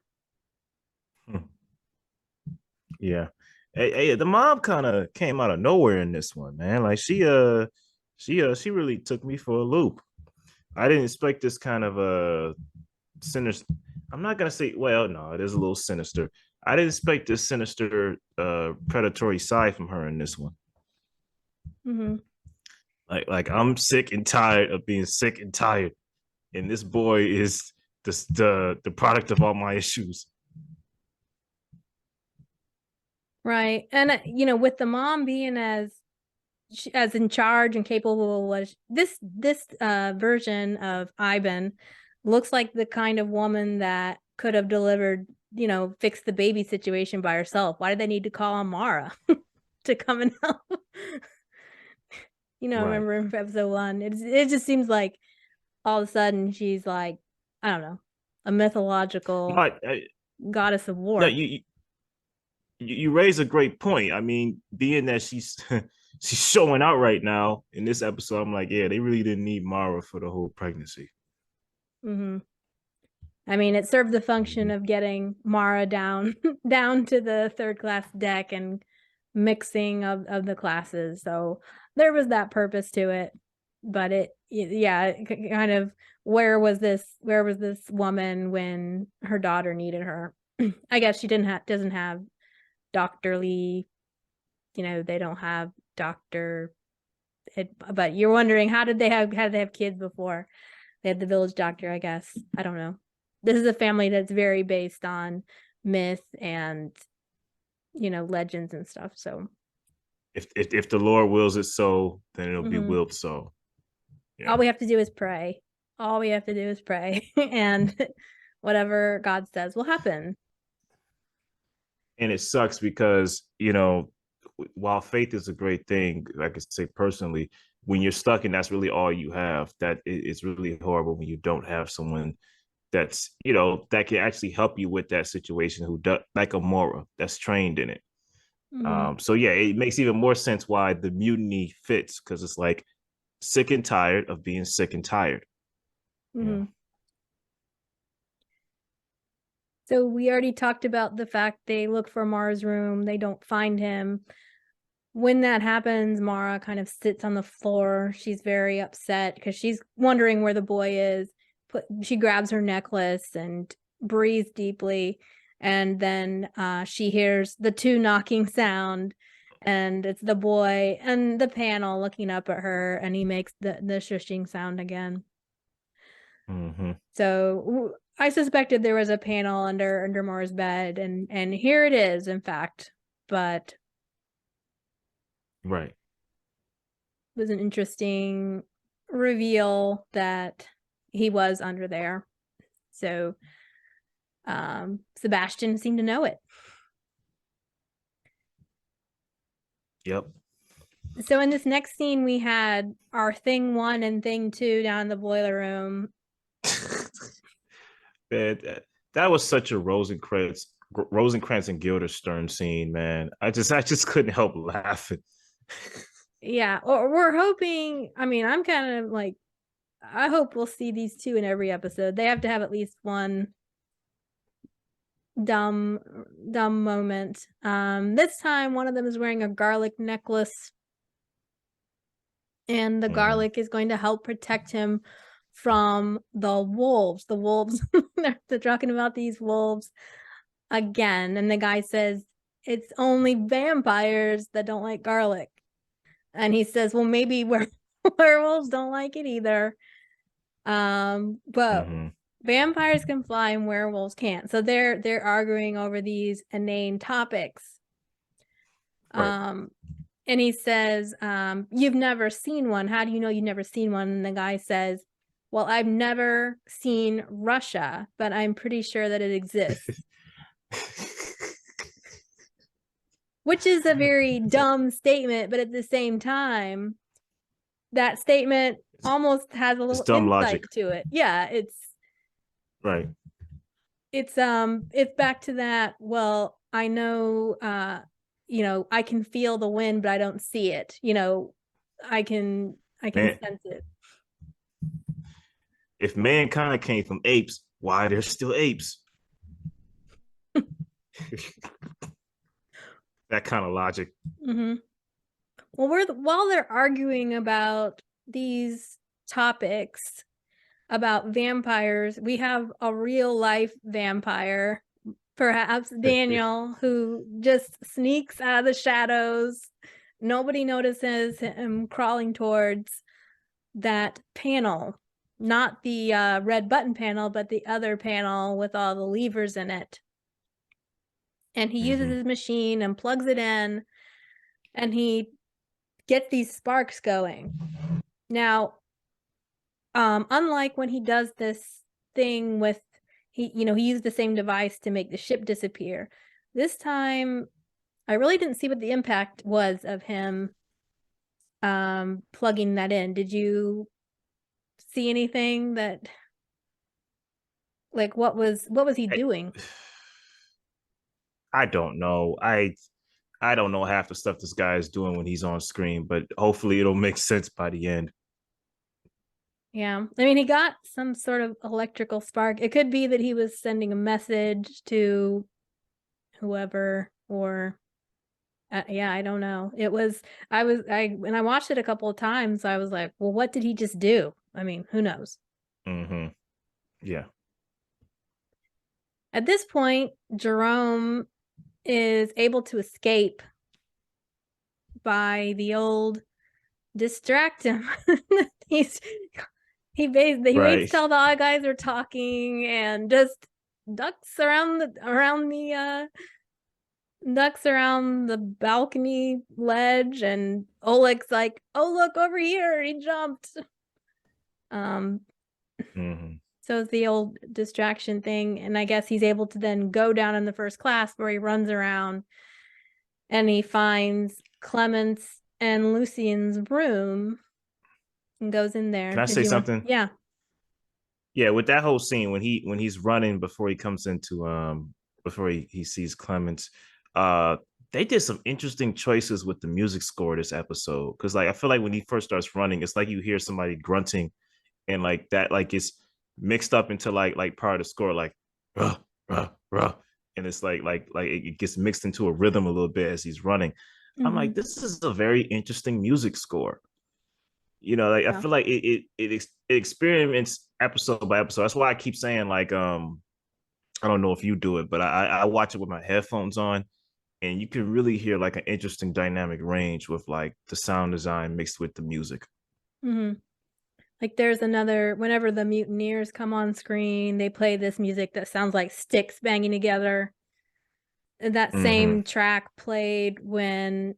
Yeah. Hey, the mom kind of came out of nowhere in this one, man. Like she really took me for a loop. I didn't expect this kind of sinister. I'm not gonna say, well, no, it is a little sinister. I didn't expect this sinister predatory side from her in this one. Like I'm sick and tired of being sick and tired, and this boy is the product of all my issues. Right. And with the mom being as in charge and capable, was this version of Ivan looks like the kind of woman that could have delivered, fixed the baby situation by herself. Why did they need to call on Mara to come and help? Right. Remember in episode 1, it just seems like all of a sudden she's like, I don't know, a mythological goddess of war. No, you raise a great point. I mean, being that she's she's showing out right now in this episode, I'm like, yeah, they really didn't need Mara for the whole pregnancy. I mean, it served the function of getting Mara down to the third class deck and mixing of the classes. So there was that purpose to it. But it kind of, where was this woman when her daughter needed her? I guess she doesn't have doctorly, they don't have doctor. But you're wondering, how did they have kids before? They had the village doctor, I guess. I don't know. This is a family that's very based on myth and legends and stuff. So if the Lord wills it so, then it'll be willed so. Yeah. All we have to do is pray. And whatever God says will happen. And it sucks because, while faith is a great thing, like I say personally, when you're stuck and that's really all you have, that it's really horrible when you don't have someone that's, that can actually help you with that situation, who does, like a Mora that's trained in it. So yeah, it makes even more sense why the mutiny fits, because it's like sick and tired of being sick and tired. Yeah. So we already talked about the fact they look for Mara's room, they don't find him. When that happens, Mara kind of sits on the floor. She's very upset because she's wondering where the boy is. She grabs her necklace and breathes deeply, and then she hears the 2 knocking sound, and it's the boy and the panel looking up at her, and he makes the shushing sound again. So I suspected there was a panel under Moore's bed, and here it is, in fact. But Right. it was an interesting reveal that he was under there. So Sebastian seemed to know it. Yep. So in this next scene, we had our thing 1 and thing 2 down in the boiler room. That was such a Rosencrantz and Guildenstern scene, man. I just couldn't help laughing. Yeah, or we're hoping. I mean, I'm kind of like, I hope we'll see these two in every episode. They have to have at least one dumb moment. This time one of them is wearing a garlic necklace, and the garlic is going to help protect him from the wolves. They're talking about these wolves again, and the guy says it's only vampires that don't like garlic, and he says, well, maybe werewolves don't like it either. But vampires can fly and werewolves can't. So they're arguing over these inane topics. Right. And he says, you've never seen one. How do you know you've never seen one? And the guy says, well, I've never seen Russia, but I'm pretty sure that it exists. Which is a very dumb statement, but at the same time, that statement almost has a little insight logic to it. Yeah, it's right. It's back to that. Well, I know, I can feel the wind, but I don't see it. I can sense it. If mankind came from apes, why they're still apes? That kind of logic. Mm-hmm. Well, while they're arguing about these topics about vampires, we have a real life vampire, perhaps Daniel, who just sneaks out of the shadows. Nobody notices him crawling towards that panel, not the red button panel, but the other panel with all the levers in it. And he uses his machine and plugs it in, and he gets these sparks going. Now, unlike when he does this thing with, he used the same device to make the ship disappear. This time, I really didn't see what the impact was of him plugging that in. Did you see anything that, like, what was he doing? I don't know. I don't know half the stuff this guy is doing when he's on screen, but hopefully it'll make sense by the end. Yeah. I mean, he got some sort of electrical spark. It could be that he was sending a message to whoever, or yeah, I don't know. When I watched it a couple of times, I was like, well, what did he just do? I mean, who knows? Yeah. At this point, Jerome is able to escape by the old distract him. he waits till the other guys are talking and just ducks around the balcony ledge, and Olek's like, oh, look over here, he jumped. So it's the old distraction thing, and I guess he's able to then go down in the first class, where he runs around and he finds Clemence and Lucien's room and goes in there. Can I say something? Yeah. Yeah, with that whole scene when he's running before he comes into before he sees Clemence, they did some interesting choices with the music score this episode, because like I feel like when he first starts running, it's like you hear somebody grunting, and like that, like it's mixed up into like part of the score, like ruh, ruh, ruh. And it's like it gets mixed into a rhythm a little bit as he's running. I'm like, this is a very interesting music score. Like I feel like it experiments episode by episode. That's why I keep saying, like, I don't know if you do it, but I watch it with my headphones on, and you can really hear like an interesting dynamic range with like the sound design mixed with the music. Like there's another, whenever the mutineers come on screen, they play this music that sounds like sticks banging together. And that same track played when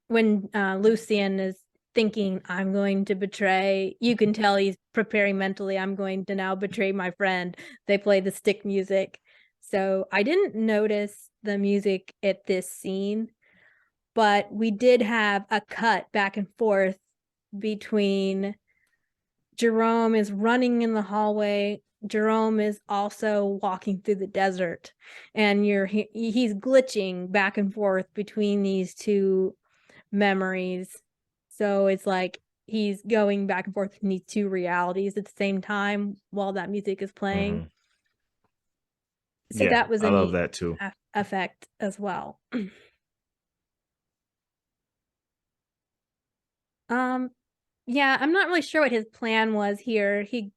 Lucien is thinking, I'm going to betray. You can tell he's preparing mentally. I'm going to now betray my friend. They play the stick music. So I didn't notice the music at this scene, but we did have a cut back and forth between Jerome is running in the hallway. Jerome is also walking through the desert, and he's glitching back and forth between these two memories. So it's like he's going back and forth in these two realities at the same time while that music is playing. So Yeah, that was a I love neat that too. effect as well. Yeah, I'm not really sure what his plan was here. He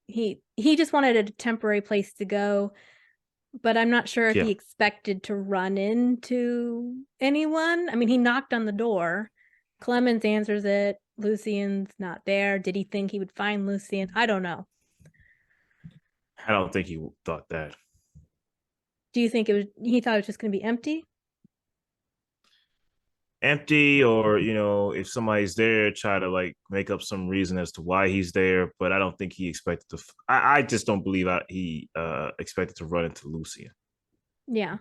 just wanted a temporary place to go, but I'm not sure if Yeah. he expected to run into anyone. I mean, he knocked on the door. Clemens answers it. Lucien's not there. Did he think he would find Lucien? I don't know. I don't think he thought that. Do you think he thought it was just going to be empty? Empty, or if somebody's there, try to like make up some reason as to why he's there. But I don't think he expected to. I just don't believe he expected to run into Lucien. Yeah.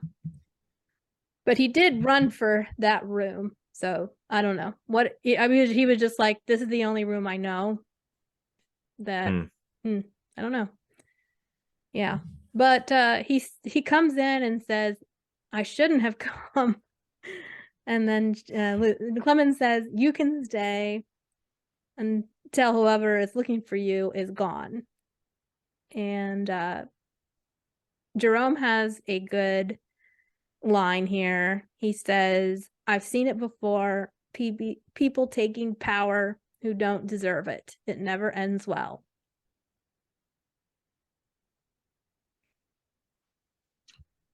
But he did run for that room. So I don't know. I mean, he was just like, this is the only room I know. That I don't know. Yeah. But he comes in and says, I shouldn't have come. And then Clemens says, you can stay until whoever is looking for you is gone. And Jerome has a good line here. He says, I've seen it before. People taking power who don't deserve it. It never ends well.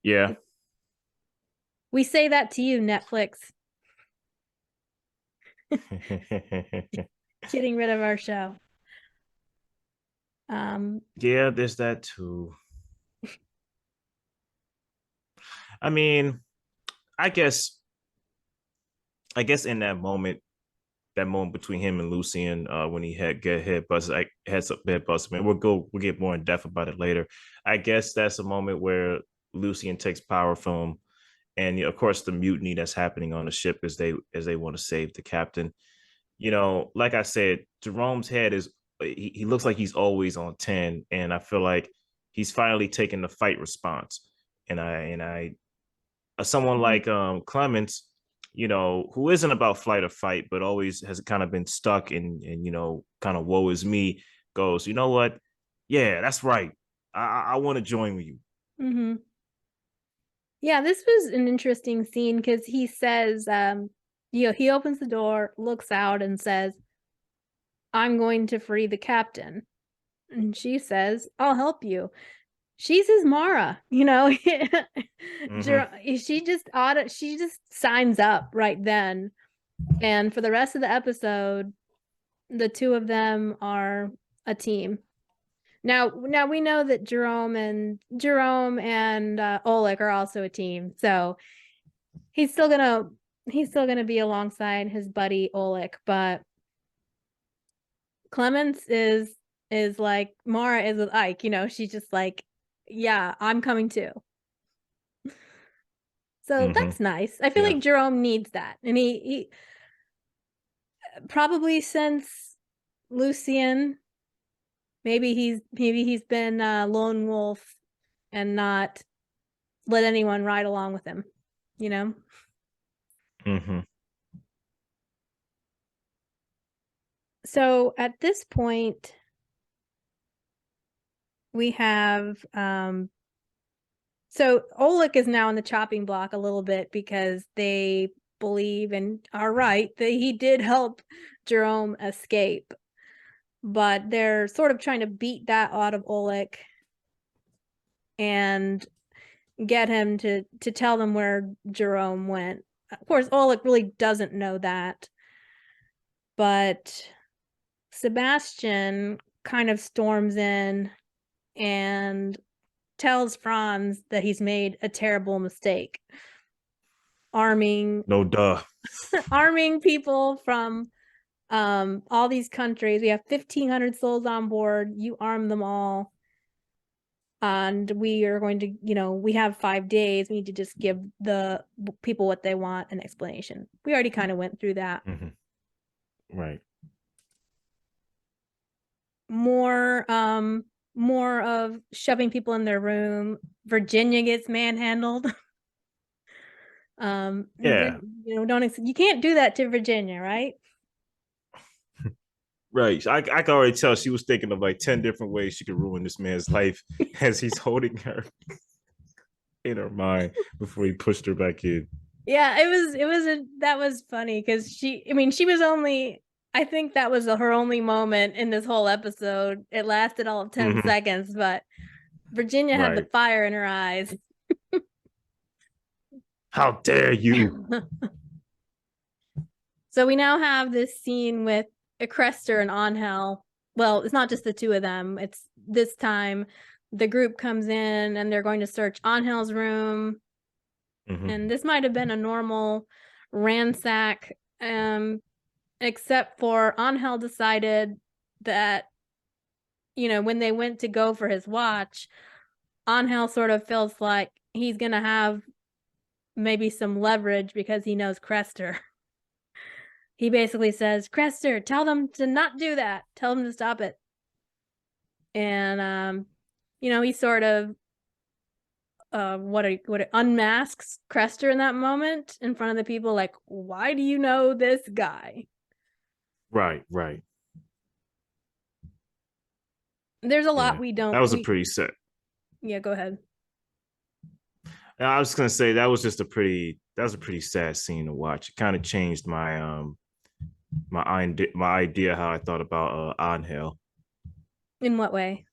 Yeah. We say that to you, Netflix. Getting rid of our show. Yeah, there's that too. I mean, I guess in that moment between him and Lucien, when he had get head busted, like heads up head busted. Man, we'll get more in depth about it later. I guess that's a moment where Lucien takes power from him, and of course the mutiny that's happening on the ship as they want to save the captain. Like I said, Jerome's head is he looks like he's always on 10, and I feel like he's finally taking the fight response. And I someone like Clemens, who isn't about flight or fight, but always has kind of been stuck in kind of woe is me, goes, you know what? Yeah, that's right. I want to join with you. Mm-hmm. Yeah, this was an interesting scene because he says, he opens the door, looks out, and says, I'm going to free the captain. And she says, I'll help you. She's his Mara, Mm-hmm. she just signs up right then. And for the rest of the episode, the two of them are a team. Now we know that Jerome and Olek are also a team. So he's still gonna be alongside his buddy Olek, but Clemens is like Mara is with Ike, she's just like, yeah, I'm coming too. So Mm-hmm. that's nice. I feel Yeah. like Jerome needs that. And he probably since Lucien, maybe he's been a lone wolf and not let anyone ride along with him, you know? Mm-hmm. So at this point, we have so Olek is now in the chopping block a little bit because they believe and are right that he did help Jerome escape. But they're sort of trying to beat that out of Olek and get him to tell them where Jerome went. Of course, Olek really doesn't know that. But Sebastian kind of storms in and tells Franz that he's made a terrible mistake, arming No duh. arming people from all these countries. We have 1,500 souls on board. You arm them all, and we are going to, we have 5 days. We need to just give the people what they want, an explanation. We already kind of went through that. Right. More of shoving people in their room. Virginia gets manhandled. Yeah. You can't do that to Virginia, right? Right. I can already tell she was thinking of like 10 different ways she could ruin this man's life as he's holding her in her mind before he pushed her back in. Yeah, that was funny because she was only, I think that was her only moment in this whole episode. It lasted all of 10 seconds, but Virginia had the fire in her eyes. How dare you? So we now have this scene with Crester and Angel. Well, it's not just the two of them. It's this time the group comes in and they're going to search Angel's room. And this might have been a normal ransack, except for Angel decided that, when they went to go for his watch, Angel sort of feels like he's going to have maybe some leverage because he knows Crester. He basically says, Crester, tell them to not do that. Tell them to stop it. And, he sort of unmasks Crester in that moment in front of the people, like, why do you know this guy? Right. There's a lot we don't. That was a pretty set. Yeah, go ahead. I was gonna say that was a pretty sad scene to watch. It kind of changed my my idea how I thought about Angel. In what way?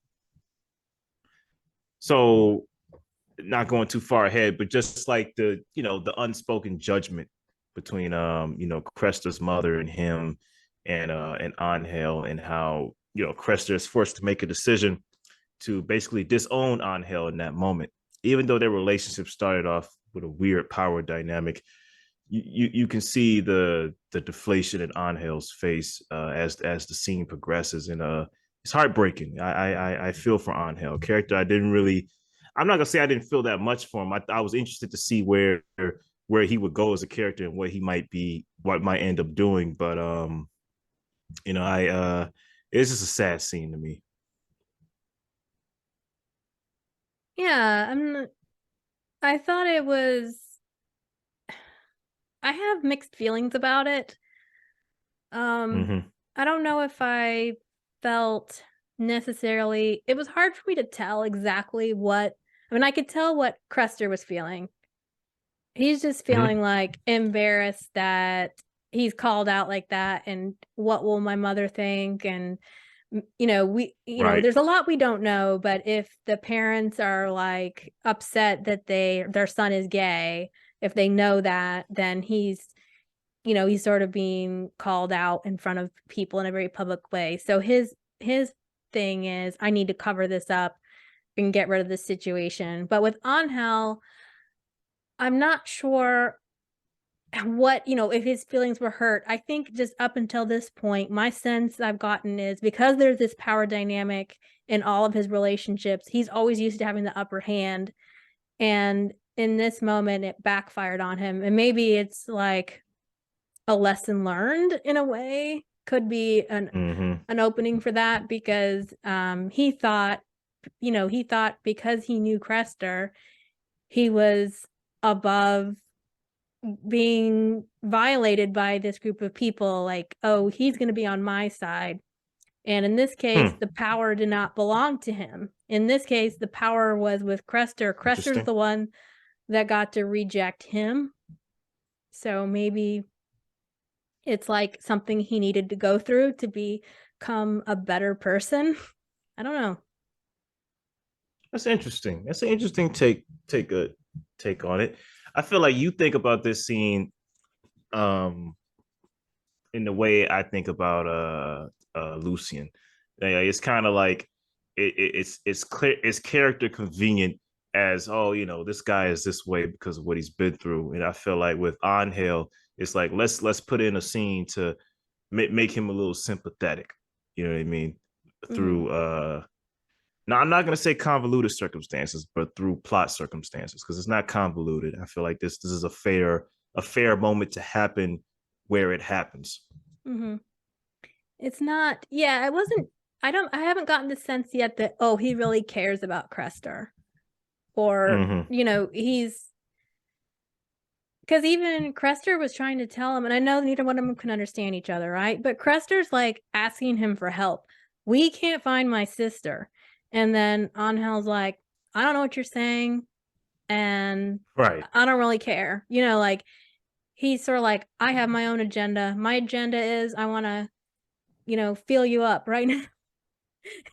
So, not going too far ahead, but just like the unspoken judgment between Crester's mother and him and Angel, and how Crester is forced to make a decision to basically disown Angel in that moment, even though their relationship started off with a weird power dynamic. You can see the deflation in Angel's face as the scene progresses, and it's heartbreaking. I feel for Angel, character I didn't really. I'm not gonna say I didn't feel that much for him. I was interested to see where he would go as a character and what he might be, what might end up doing. But it's just a sad scene to me. Yeah, I thought it was. I have mixed feelings about it. I don't know if I felt necessarily. It was hard for me to tell exactly what. I could tell what Crester was feeling. He's just feeling like embarrassed that he's called out like that, and what will my mother think? And there's a lot we don't know, but if the parents are like upset that their son is gay, if they know that, then he's sort of being called out in front of people in a very public way. So his thing is, I need to cover this up and get rid of this situation. But with Angel, I'm not sure what, if his feelings were hurt. I think just up until this point, my sense I've gotten is because there's this power dynamic in all of his relationships, he's always used to having the upper hand. And in this moment, it backfired on him. And maybe it's like a lesson learned in a way. Could be an opening for that, because he thought because he knew Crester, he was above being violated by this group of people, like, oh, he's going to be on my side. And in this case, the power did not belong to him. In this case, the power was with Crester. Crester's the one that got to reject him. So maybe it's like something he needed to go through to become a better person. I don't know. That's interesting. That's an interesting take on it. I feel like you think about this scene in the way I think about Lucien. Yeah, it's kind of like it's clear, it's character convenient as, oh, this guy is this way because of what he's been through. And I feel like with Angel, it's like let's put in a scene to make him a little sympathetic. You know what I mean? Mhm. Through now I'm not gonna say convoluted circumstances, but through plot circumstances, because it's not convoluted. I feel like this is a fair moment to happen where it happens. Mhm. It's not, yeah, I haven't gotten the sense yet that, oh, he really cares about Crester. Or, Mm-hmm. he's, because even Crester was trying to tell him, and I know neither one of them can understand each other, right? But Crester's like asking him for help. We can't find my sister. And then Angel's like, I don't know what you're saying, and Right. I don't really care. Like he's sort of like, I have my own agenda. My agenda is I want to, feel you up right now.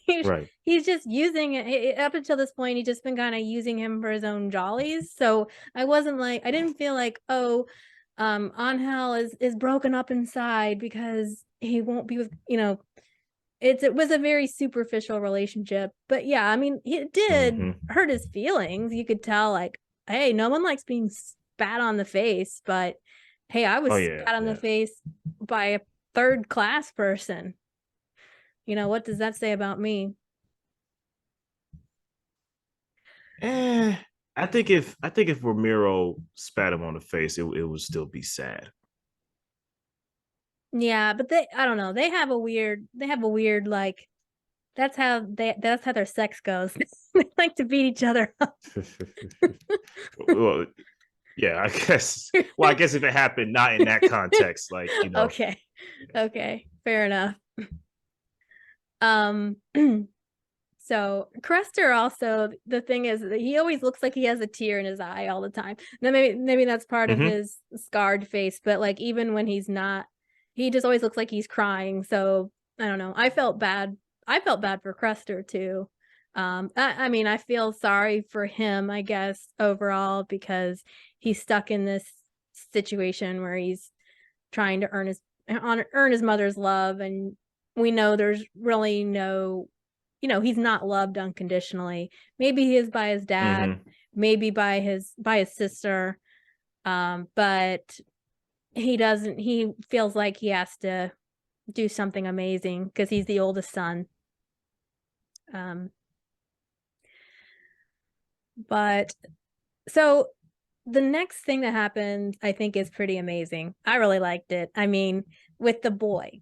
he's, Right. he's just using it up until this point. He's just been kind of using him for his own jollies. So I didn't feel like, oh, Angel is broken up inside because he won't be with, it was a very superficial relationship. But yeah, I mean, it did Mm-hmm. hurt his feelings. You could tell, like, hey, no one likes being spat on the face, but hey, I was Oh yeah, spat on the yeah. face by a third class person. What does that say about me? Eh, I think if Ramiro spat him on the face, it would still be sad. Yeah, but I don't know. They have a weird, like, that's how their sex goes. They like to beat each other up. Well, yeah, I guess. Well, I guess if it happened not in that context, like Okay. Okay. Fair enough. Um so Crester also, the thing is that he always looks like he has a tear in his eye all the time. Now maybe that's part of Mm-hmm. his scarred face, but like even when he's not, he just always looks like he's crying. So I don't know. I felt bad for Crester too. I mean, I feel sorry for him, I guess, overall, because he's stuck in this situation where he's trying to earn his mother's love, and we know there's really no, he's not loved unconditionally. Maybe he is by his dad, Mm-hmm. maybe by his sister, but he feels like he has to do something amazing because he's the oldest son. um but so the next thing that happened, I think, is pretty amazing. I really liked it. I mean, with the boy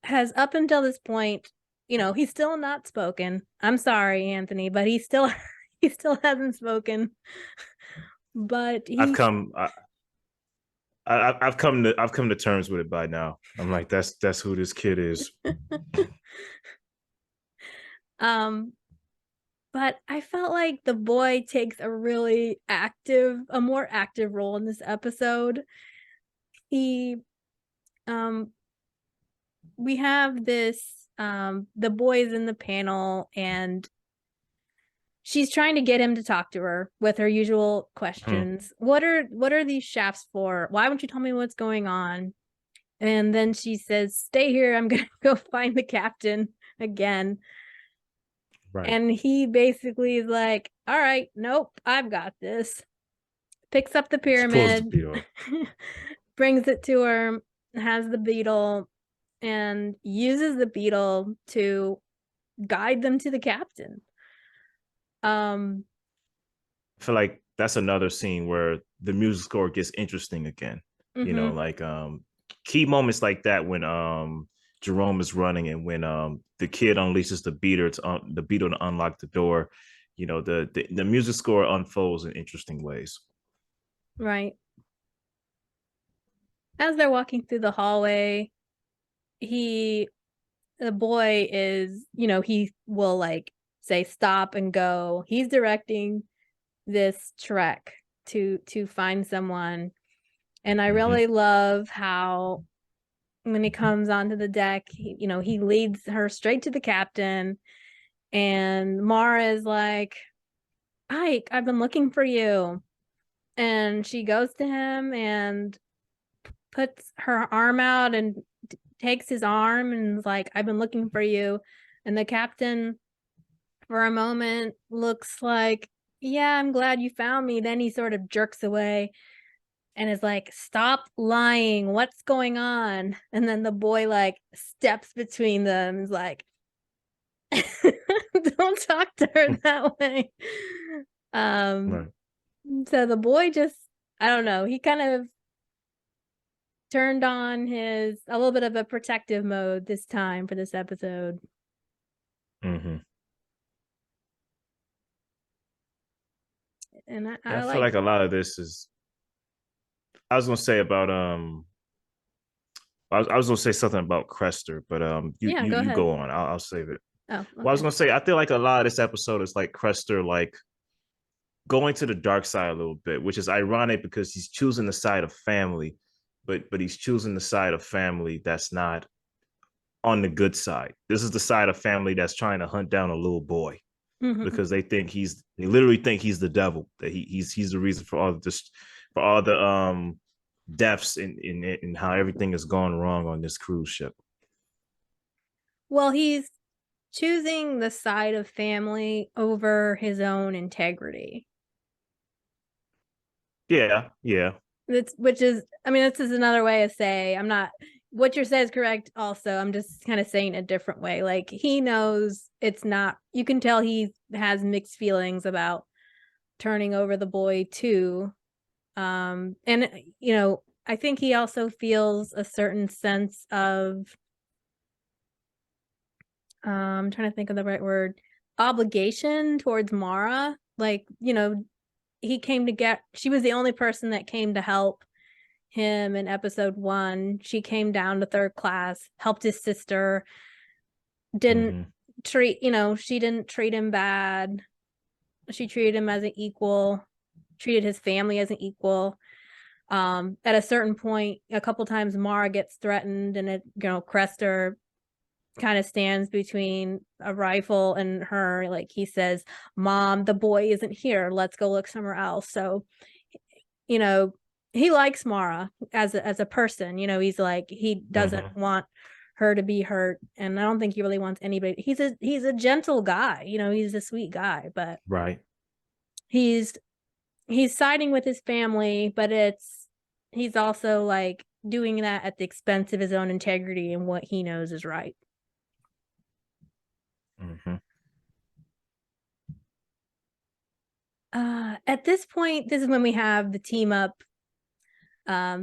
has, up until this point, he's still not spoken. I'm sorry, Anthony, but he still he still hasn't spoken. But I've he come. I've come to terms with it by now. I'm like, that's who this kid is. um but I felt like the boy takes a more active role in this episode. He um we have this, the boys in the panel, and she's trying to get him to talk to her with her usual Mm-hmm. questions. What are these shafts for? Why won't you tell me what's going on? And then she says, "Stay here. I'm gonna go find the captain again." Right. And he basically is like, "All right, nope, I've got this." Picks up the She pulls the pyramid, beat off. brings it to her, has the beetle, and uses the beetle to guide them to the captain. Um, I feel like that's another scene where the music score gets interesting again. mhm, Like key moments like that when Jerome is running and when the kid unleashes the beetle to unlock the door. The music score unfolds in interesting ways. right. As they're walking through the hallway, he the boy is, he will like say stop and go. He's directing this trek to find someone. And I Mm-hmm. really love how when he comes onto the deck, he leads her straight to the captain. And Mara is like, Ike, I've been looking for you. And she goes to him and puts her arm out and takes his arm and is like, I've been looking for you. And the captain, for a moment, looks like, yeah, I'm glad you found me. Then he sort of jerks away and is like, stop lying. What's going on? And then the boy like steps between them, is like, don't talk to her that way. Right. So the boy just, I don't know, he kind of turned on his a little bit of a protective mode this time for this episode. Mm-hmm. And Yeah, I I feel like like a lot of this is. I was gonna say about I was gonna say something about Crester, but yeah, go you ahead. go on. I'll save it. Oh, Well, I was okay. gonna say I feel like a lot of this episode is like Crester like going to the dark side a little bit, which is ironic because he's choosing the side of family, but he's choosing the side of family that's not on the good side. This is the side of family that's trying to hunt down a little boy Mhm. because they literally think he's the devil, that he's the reason for all this, for all the deaths in how everything has gone wrong on this cruise ship. Well, he's choosing the side of family over his own integrity. Yeah, yeah. That's which is, I mean, this is another way of say I'm not, what you're saying is correct also. I'm just kind of saying a different way. Like he knows it's not, you can tell he has mixed feelings about turning over the boy too. And you know, I think he also feels a certain sense of I'm trying to think of the right word, obligation towards Mara. Like, you know, he came to get, she was the only person that came to help him in episode 1. She came down to 3rd class, helped his sister, didn't Mm-hmm. treat, you know, she didn't treat him bad. She treated him as an equal, treated his family as an equal. At a certain point, a couple times Mara gets threatened, and it, you know, Crester kind of stands between a rifle and her. Like he says, Mom, the boy isn't here, let's go look somewhere else. So, you know, he likes Mara as a person. You know, he's like, he doesn't Mm-hmm. want her to be hurt, and I don't think he really wants anybody. He's a gentle guy, you know, he's a sweet guy, but Right. he's he's siding with his family, but he's also like doing that at the expense of his own integrity and what he knows is right. Mm-hmm. At this point, this is when we have the team up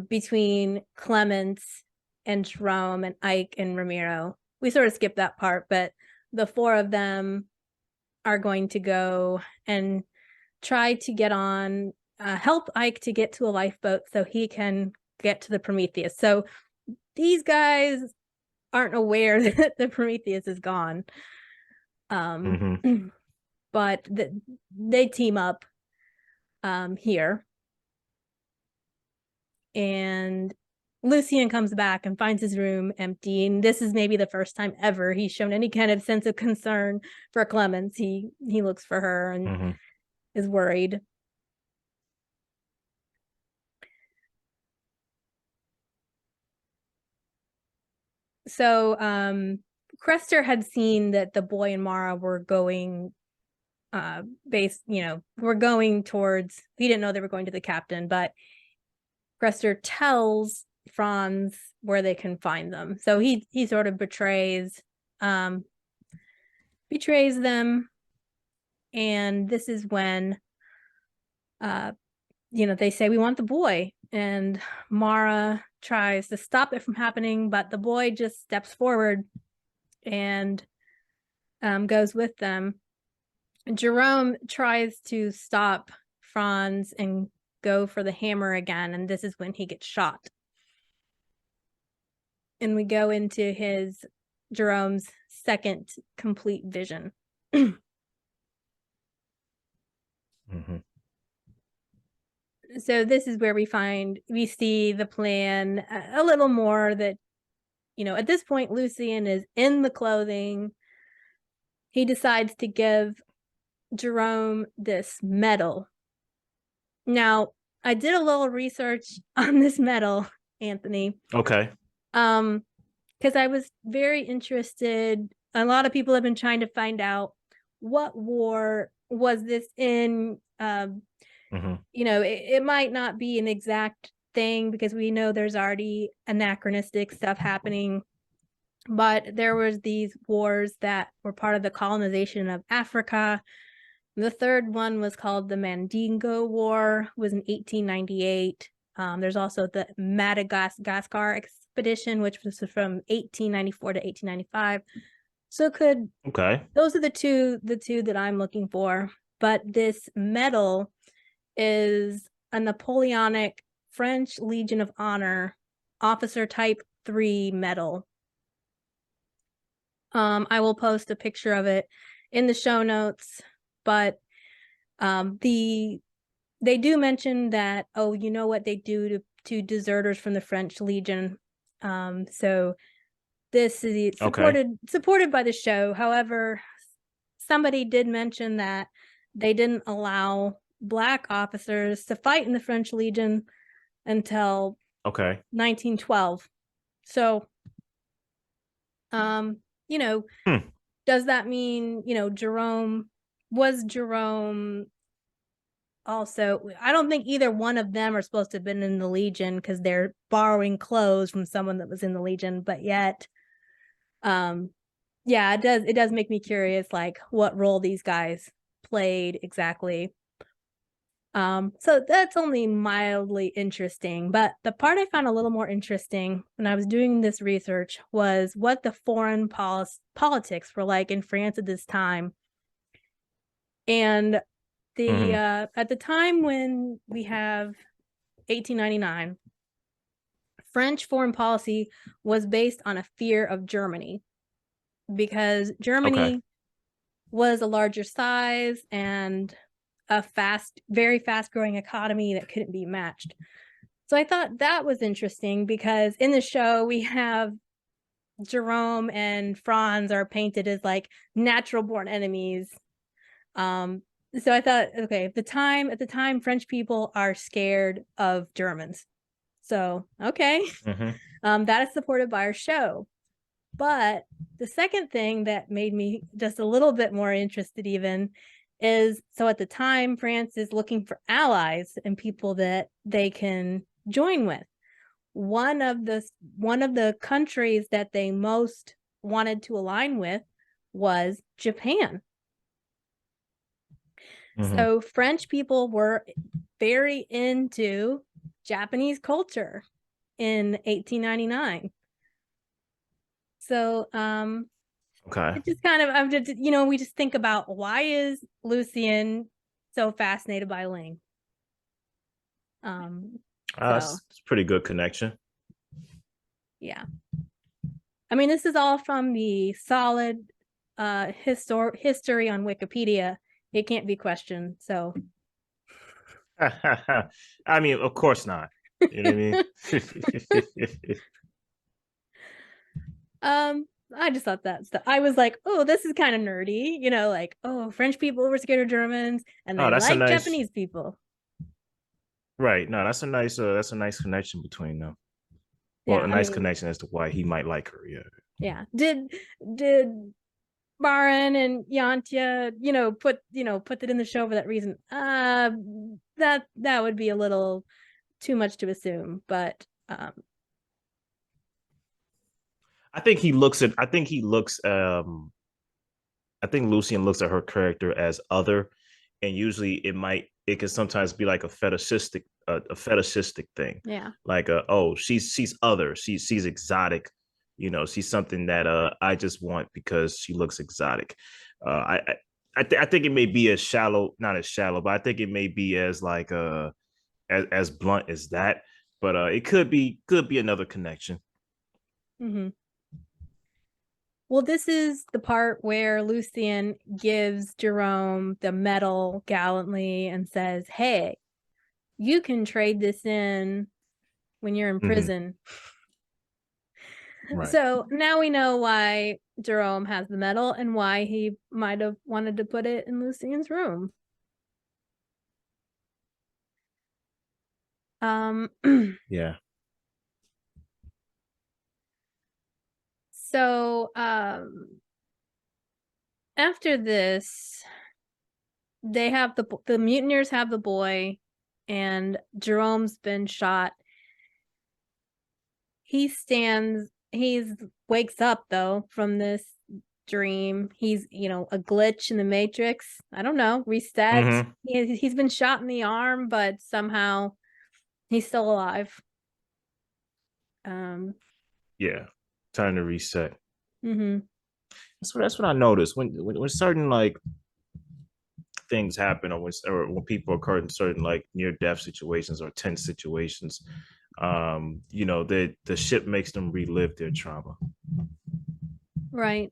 between Clements and Jerome and Ike and Ramiro. We sort of skipped that part, but the 4 of them are going to go and try to get on, help Ike to get to a lifeboat so he can get to the Prometheus. So these guys aren't aware that the Prometheus is gone. Mm-hmm. But they team up here. And Lucien comes back and finds his room empty. And this is maybe the first time ever he's shown any kind of sense of concern for Clemens. He looks for her and Mm-hmm. is worried. So Crester had seen that the boy and Mara were going were going towards, he didn't know they were going to the captain, but Crester tells Franz where they can find them. So he sort of um betrays them, and this is when they say we want the boy, and Mara tries to stop it from happening, but the boy just steps forward and goes with them. Jerome tries to stop Franz and go for the hammer again, and this is when he gets shot. And we go into Jerome's second complete vision. Mm-hmm. So this is where we see the plan a little more, that, at this point, Lucien is in the clothing. He decides to give Jerome this medal. Now, I did a little research on this medal, Anthony. Okay. Because because I was very interested. A lot of people have been trying to find out what war was this in. It might not be an exact thing because we know there's already anachronistic stuff happening, but there was these wars that were part of the colonization of Africa. The third one was called the Mandingo War, was in 1898. There's also the Madagascar expedition, which was from 1894 to 1895. So those are the two that I'm looking for. But this medal is a Napoleonic French Legion of Honor officer type 3 medal. I will post a picture of it in the show notes, but they do mention that, oh, you know what they do to deserters from the French Legion. So this is supported by the show. However, somebody did mention that they didn't allow Black officers to fight in the French Legion until 1912. So, does that mean, Jerome also? I don't think either one of them are supposed to have been in the Legion because they're borrowing clothes from someone that was in the Legion, but yet, it does make me curious, like what role these guys played exactly. So that's only mildly interesting, but the part I found a little more interesting when I was doing this research was what the foreign politics were like in France at this time. And at the time when we have 1899, French foreign policy was based on a fear of Germany because Germany was a larger size and a very fast growing economy that couldn't be matched. So I thought that was interesting because in the show we have Jerome and Franz are painted as like natural born enemies. So I thought, okay, at the time, French people are scared of Germans. So, okay. That is supported by our show. But the second thing that made me just a little bit more interested even is, so at the time, France is looking for allies and people that they can join with. One of the countries that they most wanted to align with was Japan. So French people were very into Japanese culture in 1899. So it just kind of, I'm just, we just think about, why is Lucien so fascinated by Ling? It's a pretty good connection. Yeah. I mean, this is all from the solid history on Wikipedia. It can't be questioned. So I mean, of course not. You know what I mean? I just thought that stuff. I was like, oh, this is kind of nerdy, like, oh, French people were scared of Germans and they like Japanese people. Right. No, that's a nice connection between them. Well, a nice connection as to why he might like her. Yeah. Yeah. Did Baran and Jantje, put it in the show for that reason? That would be a little too much to assume, but I think Lucien looks at her character as other, and usually it can sometimes be like a fetishistic thing. Yeah. Like she's other, she's exotic, she's something that I just want because she looks exotic. I think it may be not as shallow, but I think it may be as like as blunt as that. But it could be another connection. Well, this is the part where Lucien gives Jerome the medal gallantly and says, hey, you can trade this in when you're in prison. Right. So now we know why Jerome has the medal and why he might have wanted to put it in Lucien's room. Yeah. So after this, they have the mutineers have the boy, and Jerome's been shot. He wakes up though from this dream. He's, a glitch in the matrix. I don't know, reset. Mm-hmm. He's been shot in the arm, but somehow he's still alive. Yeah. Time to reset. Mm-hmm. That's what I noticed when certain like things happen, or when people occur in certain like near death situations or tense situations. The ship makes them relive their trauma. Right.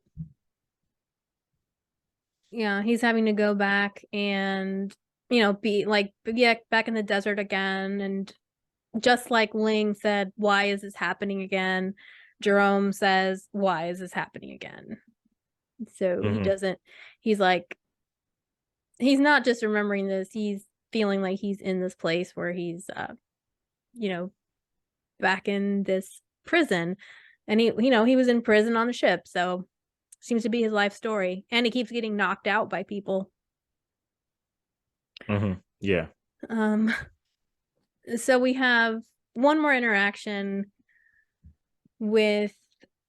Yeah, he's having to go back and, be like, yeah, back in the desert again. And just like Ling said, why is this happening again? Jerome says, why is this happening again? So Mm-hmm. he's like, he's not just remembering this, he's feeling like he's in this place where he's, back in this prison. And he was in prison on a ship. So seems to be his life story. And he keeps getting knocked out by people. Mm-hmm. Yeah. Um, so we have one more interaction with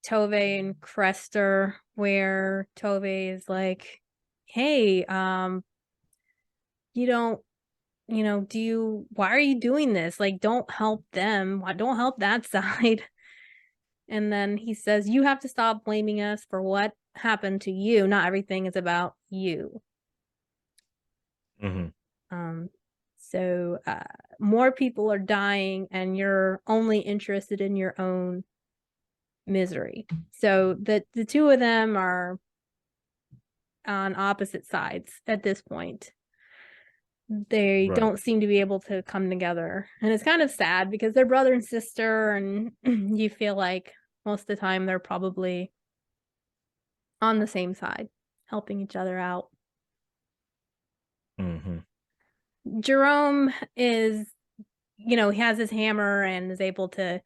Tove and Crester, where Tove is like, hey, you don't, why are you doing this? Like, don't help them. Why don't help that side? And then he says, you have to stop blaming us for what happened to you. Not everything is about you. Mm-hmm. So more people are dying and you're only interested in your own misery. So the two of them are on opposite sides at this point. They Right. don't seem to be able to come together. And it's kind of sad because they're brother and sister, and you feel like most of the time they're probably on the same side, helping each other out. Mm-hmm. Jerome is, he has his hammer and is able to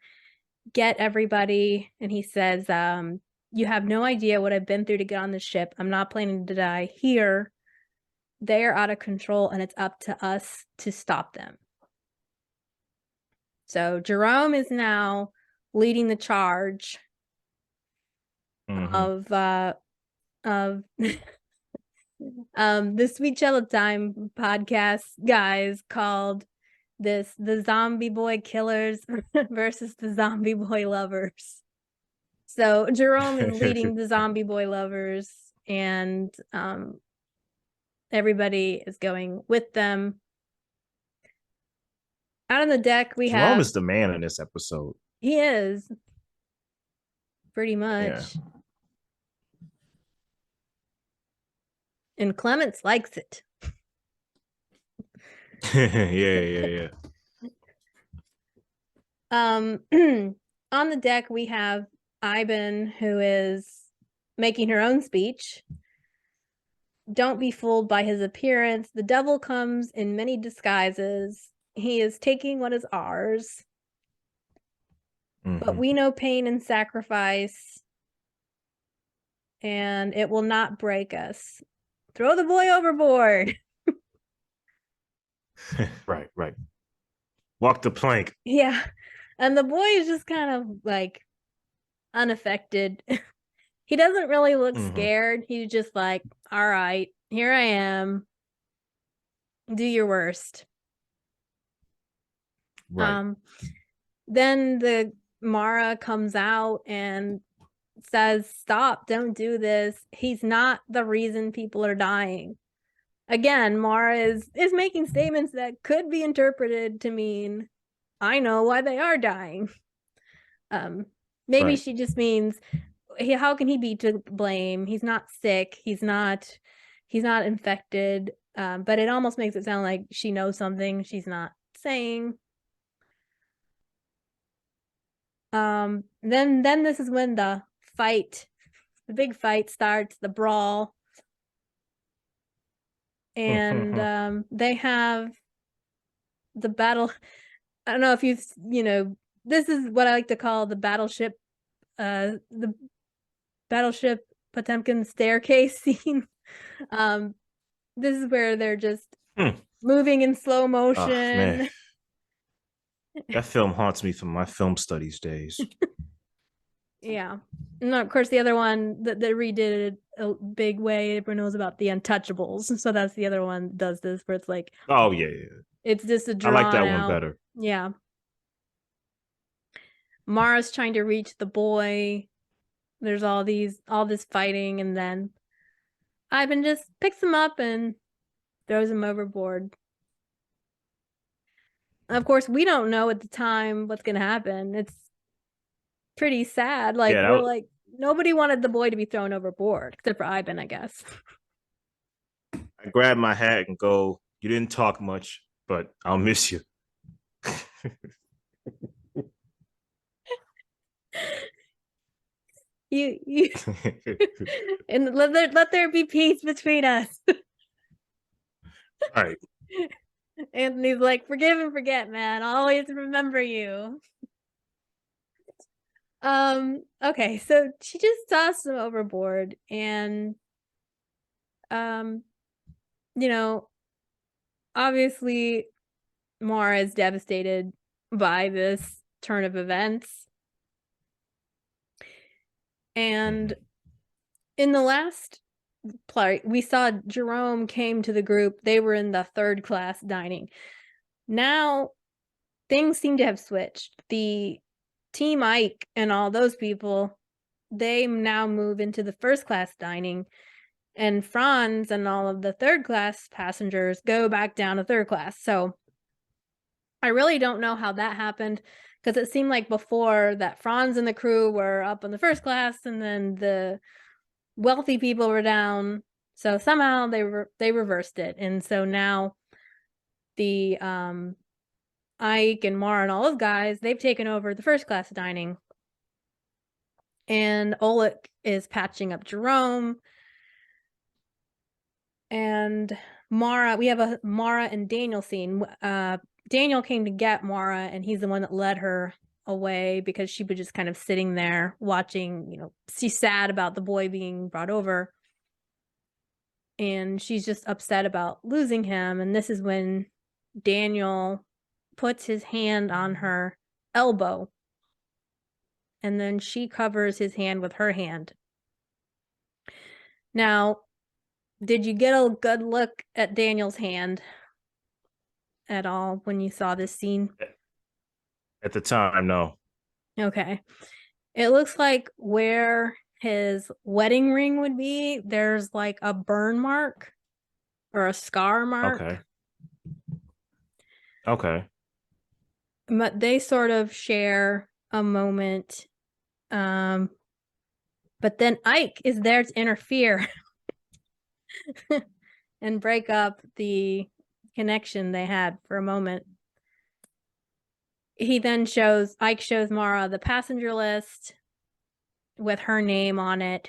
get everybody. And he says, you have no idea what I've been through to get on this ship. I'm not planning to die here. They are out of control, and it's up to us to stop them. So Jerome is now leading the charge Mm-hmm. of the Sweet Cello Time podcast guys called this the Zombie Boy Killers versus the Zombie Boy Lovers. So Jerome is leading the Zombie Boy Lovers, and everybody is going with them. Out on the deck, we Jerome have is the man in this episode. he is pretty Yeah. much, and Clements likes it. Yeah. On the deck, we have Ivan, who is making her own speech. Don't be fooled by his appearance. The devil comes in many disguises. He is taking what is ours. Mm-hmm. But we know pain and sacrifice, and it will not break us. Throw the boy overboard. Right. Walk the plank. Yeah. And the boy is just kind of like unaffected. He doesn't really look scared. He's just like, all right, here I am. Do your worst. Right. Then the Mara comes out and says, stop, don't do this. He's not the reason people are dying. Again, Mara is making statements that could be interpreted to mean, I know why they are dying. Maybe Right. she just means, how can he be to blame? He's not sick. He's not infected. But it almost makes it sound like she knows something she's not saying. Then this is when the big fight starts, the brawl. And they have the battle. I don't know if this is what I like to call the battleship, the Battleship Potemkin staircase scene. This is where they're just moving in slow motion. Oh, man. That film haunts me from my film studies days. Yeah. And of course, the other one that they redid it a big way, everyone knows about the Untouchables. So that's the other one that does this, where it's like, Oh, yeah. it's just a I like that drawn one out. better. Yeah. Mara's trying to reach the boy. There's all this fighting, and then Ivan just picks him up and throws him overboard. Of course, we don't know at the time what's gonna happen. It's pretty sad. Like, Yeah, we're like, nobody wanted the boy to be thrown overboard, except for Ivan, I guess. I grab my hat and go, you didn't talk much, but I'll miss you. You and let there be peace between us. All right. Anthony's like, forgive and forget, man. I'll always remember you. Okay, so she just tossed him overboard, and you know, obviously Mara is devastated by this turn of events. And in the last part, we saw Jerome came to the group. They were in the third class dining. Now things seem to have switched. The Team Ike and all those people, they now move into the first class dining, and Franz and all of the third class passengers go back down to third class. So I really don't know how that happened, because it seemed like before that Franz and the crew were up on the first class, and then the wealthy people were down. So somehow they reversed it, and so now the Ike and Mara and all those guys, they've taken over the first class dining. And Olek is patching up Jerome. And Mara, we have a Mara and Daniel scene. Daniel came to get Mara, and he's the one that led her away because she was just kind of sitting there watching, she's sad about the boy being brought over. And she's just upset about losing him. And this is when Daniel puts his hand on her elbow, and then she covers his hand with her hand. Now, did you get a good look at Daniel's hand at all when you saw this scene? At the time, no. Okay. It looks like where his wedding ring would be, there's like a burn mark or a scar mark. Okay. But they sort of share a moment. But then Ike is there to interfere and break up the connection they had for a moment. Ike shows Mara the passenger list with her name on it.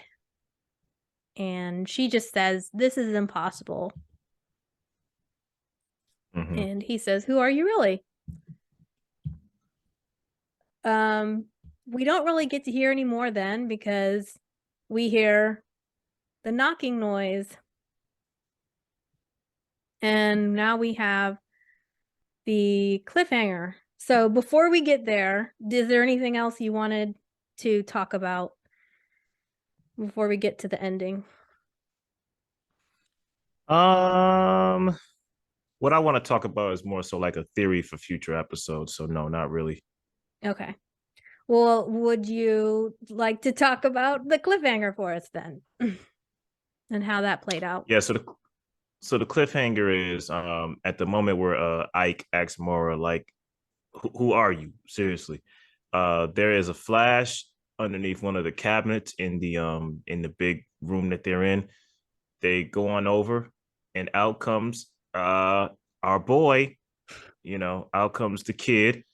And she just says, "This is impossible." Mm-hmm. And he says, "Who are you really?" We don't really get to hear any more then, because we hear the knocking noise. And now we have the cliffhanger. So before we get there, is there anything else you wanted to talk about before we get to the ending? What I want to talk about is more so like a theory for future episodes. So no, not really. Okay. Well, would you like to talk about the cliffhanger for us then? And how that played out? Yeah, so the cliffhanger is at the moment where Ike asks Mora, like, who are you? Seriously. There is a flash underneath one of the cabinets in the big room that they're in. They go on over, and out comes our boy, out comes the kid.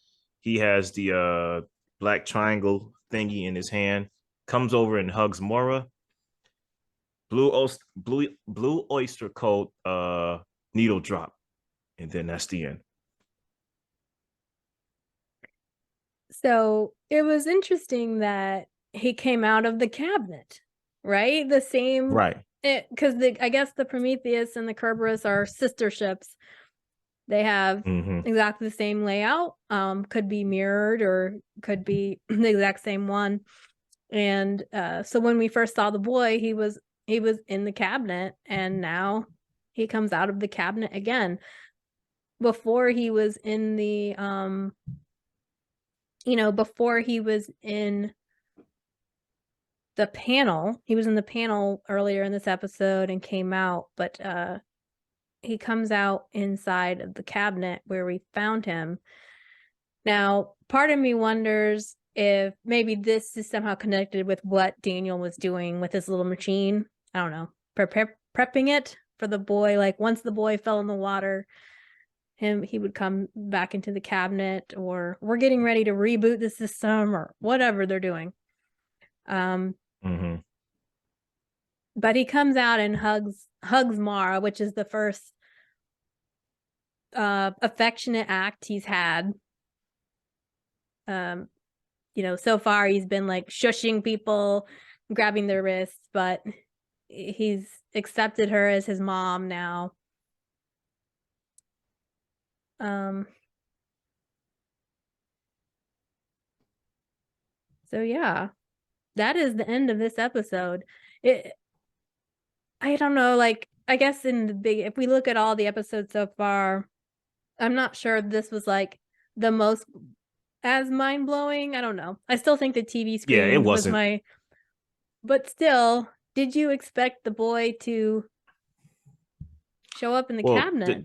He has the black triangle thingy in his hand, comes over and hugs Mora. Blue oyster cult needle drop, and then that's the end. So it was interesting that he came out of the cabinet. right? The same, Right. because I guess the Prometheus and the Kerberos are sister ships. They have exactly the same layout. Could be mirrored or could be the exact same one. And so when we first saw the boy, he was in the cabinet, and now he comes out of the cabinet again. Before he was in the before he was in the panel, he was in the panel earlier in this episode and came out, but he comes out inside of the cabinet where we found him. Now, part of me wonders if maybe this is somehow connected with what Daniel was doing with his little machine. I don't know, prepping it for the boy. Like once the boy fell in the water, he would come back into the cabinet, or we're getting ready to reboot the system, or whatever they're doing. But he comes out and hugs Mara, which is the first affectionate act he's had. So far he's been like shushing people, grabbing their wrists, but he's accepted her as his mom now. So yeah, that is the end of this episode. I don't know, like, I guess if we look at all the episodes so far, I'm not sure if this was like the most as mind-blowing. I don't know. I still think the TV Yeah, it screen was wasn't. but still, did you expect the boy to show up in the Well, cabinet?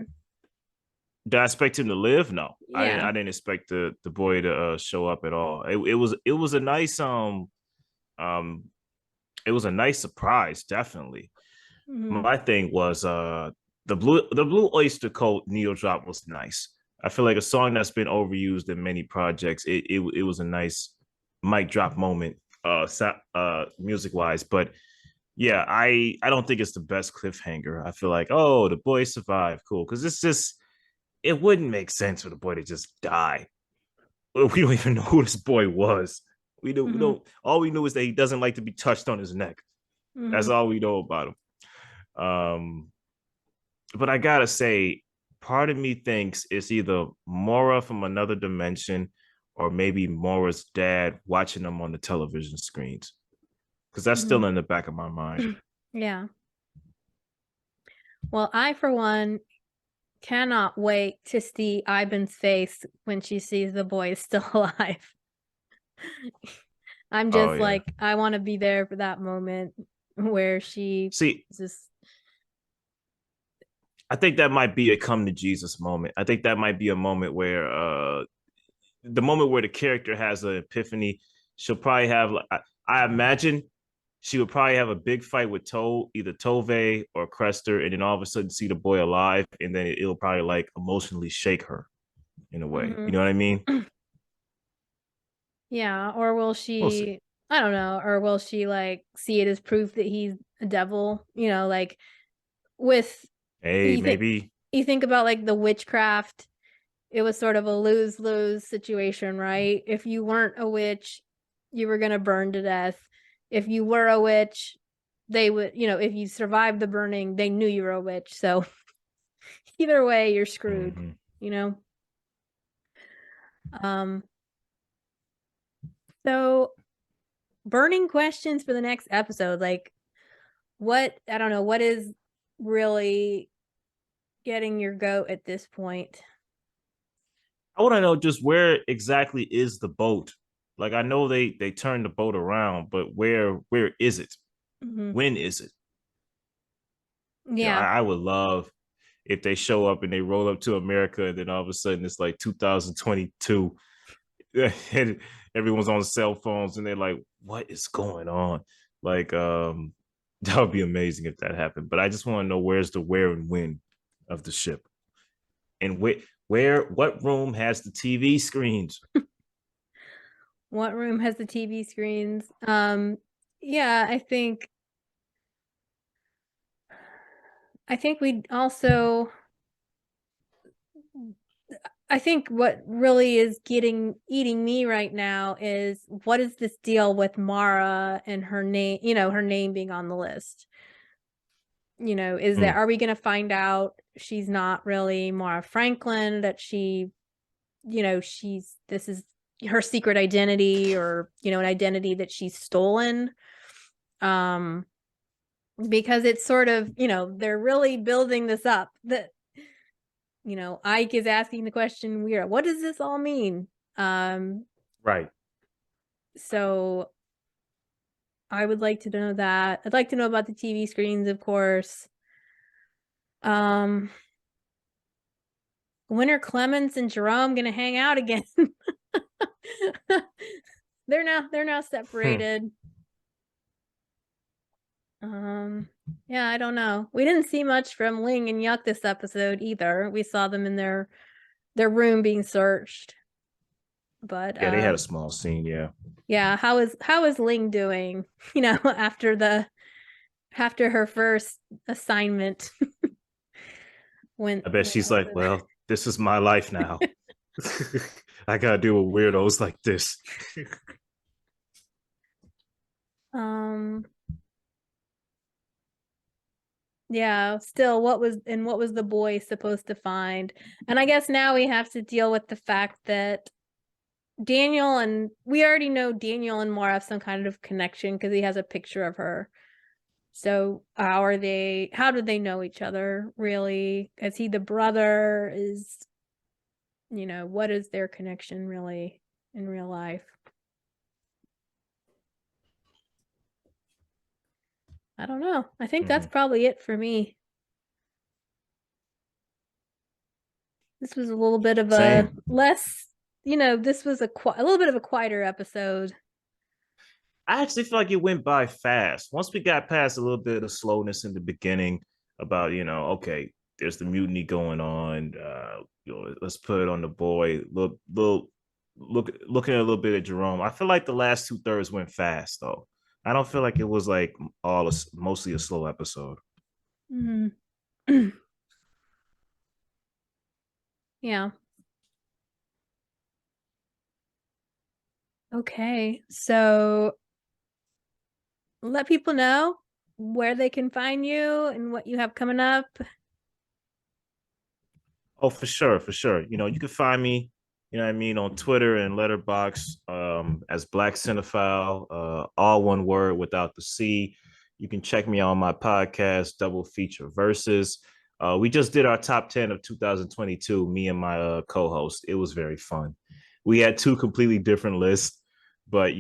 did I expect him to live? No, Yeah. I didn't expect the boy to show up at all. It was a nice um it was a nice surprise, definitely. My thing was the Blue Oyster Cult Neo drop was nice. I feel like a song that's been overused in many projects. It was a nice mic drop moment, music wise. But yeah, I don't think it's the best cliffhanger. I feel like, oh, the boy survived, cool, because it's just it wouldn't make sense for the boy to just die. We don't even know who this boy was. We don't. All we knew is that he doesn't like to be touched on his neck. That's all we know about him. But I gotta say, part of me thinks it's either Mora from another dimension or maybe Mora's dad watching them on the television screens. Because that's still in the back of my mind. Yeah. Well, I, for one, cannot wait to see Ivan's face when she sees the boy is still alive. I'm just like, I want to be there for that moment where she just. I think that might be a come to Jesus moment. I think that might be a moment where the moment where the character has an epiphany. She'll probably have, I imagine she would probably have a big fight with either Tove or Crester, and then all of a sudden see the boy alive, and then it'll probably like emotionally shake her in a way. You know what I mean? Yeah, or will she, I don't know, or will she like see it as proof that he's a devil? Like with maybe you think about like the witchcraft, it was sort of a lose-lose situation, right? If you weren't a witch, you were gonna burn to death. If you were a witch, they would, if you survived the burning, they knew you were a witch. So either way, you're screwed, So burning questions for the next episode. Like I don't know, what is really getting your goat at this point? I want to know just where exactly is the boat? Like I know they turned the boat around, but where is it? When is it? Yeah. I would love if they show up and they roll up to America, and then all of a sudden it's like 2022 and everyone's on cell phones and they're like, what is going on? Like, that would be amazing if that happened. But I just want to know where's the where and when of the ship, and what room has the TV screens? What room has the TV screens? Yeah, I think we'd also, I think what really is eating me right now is, what is this deal with Mara and her name, her name being on the list? Is that, are we going to find out she's not really Mara Franklin, that she, this is her secret identity, or, an identity that she's stolen? Because it's sort of, they're really building this up, that, Ike is asking the question, what does this all mean? Right. So I would like to know that. I'd like to know about the TV screens, of course. When are Clemens and Jerome gonna hang out again? They're now separated. Yeah, I don't know. We didn't see much from Ling and Yuck this episode either. We saw them in their room being searched. But Yeah, they had a small scene, yeah. Yeah, how is Ling doing? After her first assignment. I bet she's like, well, this is my life now. I gotta deal with weirdos like this. Yeah, still, what was the boy supposed to find? And I guess now we have to deal with the fact that Daniel, and we already know Daniel and Moore have some kind of connection because he has a picture of her. So how do they know each other, really? Is he the brother? What is their connection really in real life? I don't know. I think that's probably it for me. This was a little bit of a less, this was a little bit of a quieter episode. I actually feel like it went by fast. Once we got past a little bit of slowness in the beginning about, okay, there's the mutiny going on. Let's put it on the boy. Looking at a little bit at Jerome. I feel like the last 2/3 went fast though. I don't feel like it was like mostly a slow episode. Mm-hmm. Yeah. Okay, so let people know where they can find you and what you have coming up. Oh, for sure, for sure. You can find me, on Twitter and Letterbox as Blakcinephile, all one word without the C. You can check me on my podcast, Double Feature Versus. We just did our top 10 of 2022, me and my co-host. It was very fun. We had two completely different lists, but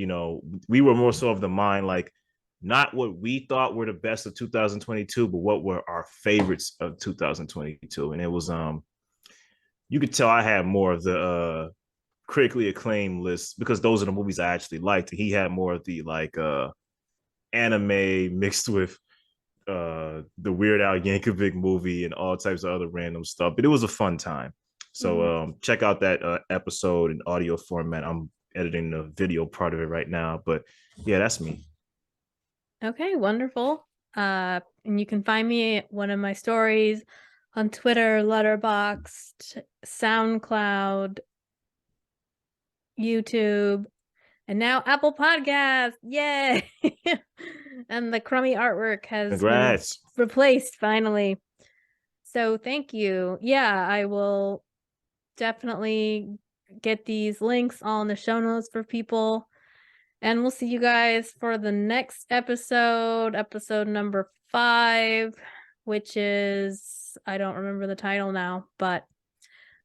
we were more so of the mind, like, not what we thought were the best of 2022, but what were our favorites of 2022. And it was you could tell I had more of the critically acclaimed lists because those are the movies I actually liked. He had more of the like anime mixed with the Weird Al Yankovic movie and all types of other random stuff. But it was a fun time. So check out that episode in audio format. I'm editing the video part of it right now. But yeah, that's me. Okay, wonderful. And you can find me at one of my stories on Twitter, Letterboxd, SoundCloud, YouTube, and now Apple Podcasts. Yay! And the crummy artwork has been replaced finally. So thank you. Yeah, I will definitely get these links all in the show notes for people. And we'll see you guys for the next episode number 5, which is, I don't remember the title now, but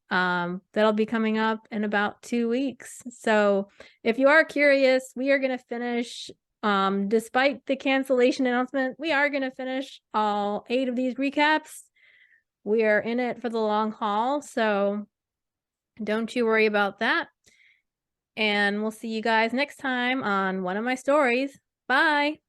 that'll be coming up in about 2 weeks. So if you are curious, we are going to finish, despite the cancellation announcement, we are going to finish all 8 of these recaps. We are in it for the long haul, so don't you worry about that. And we'll see you guys next time on one of my stories. Bye.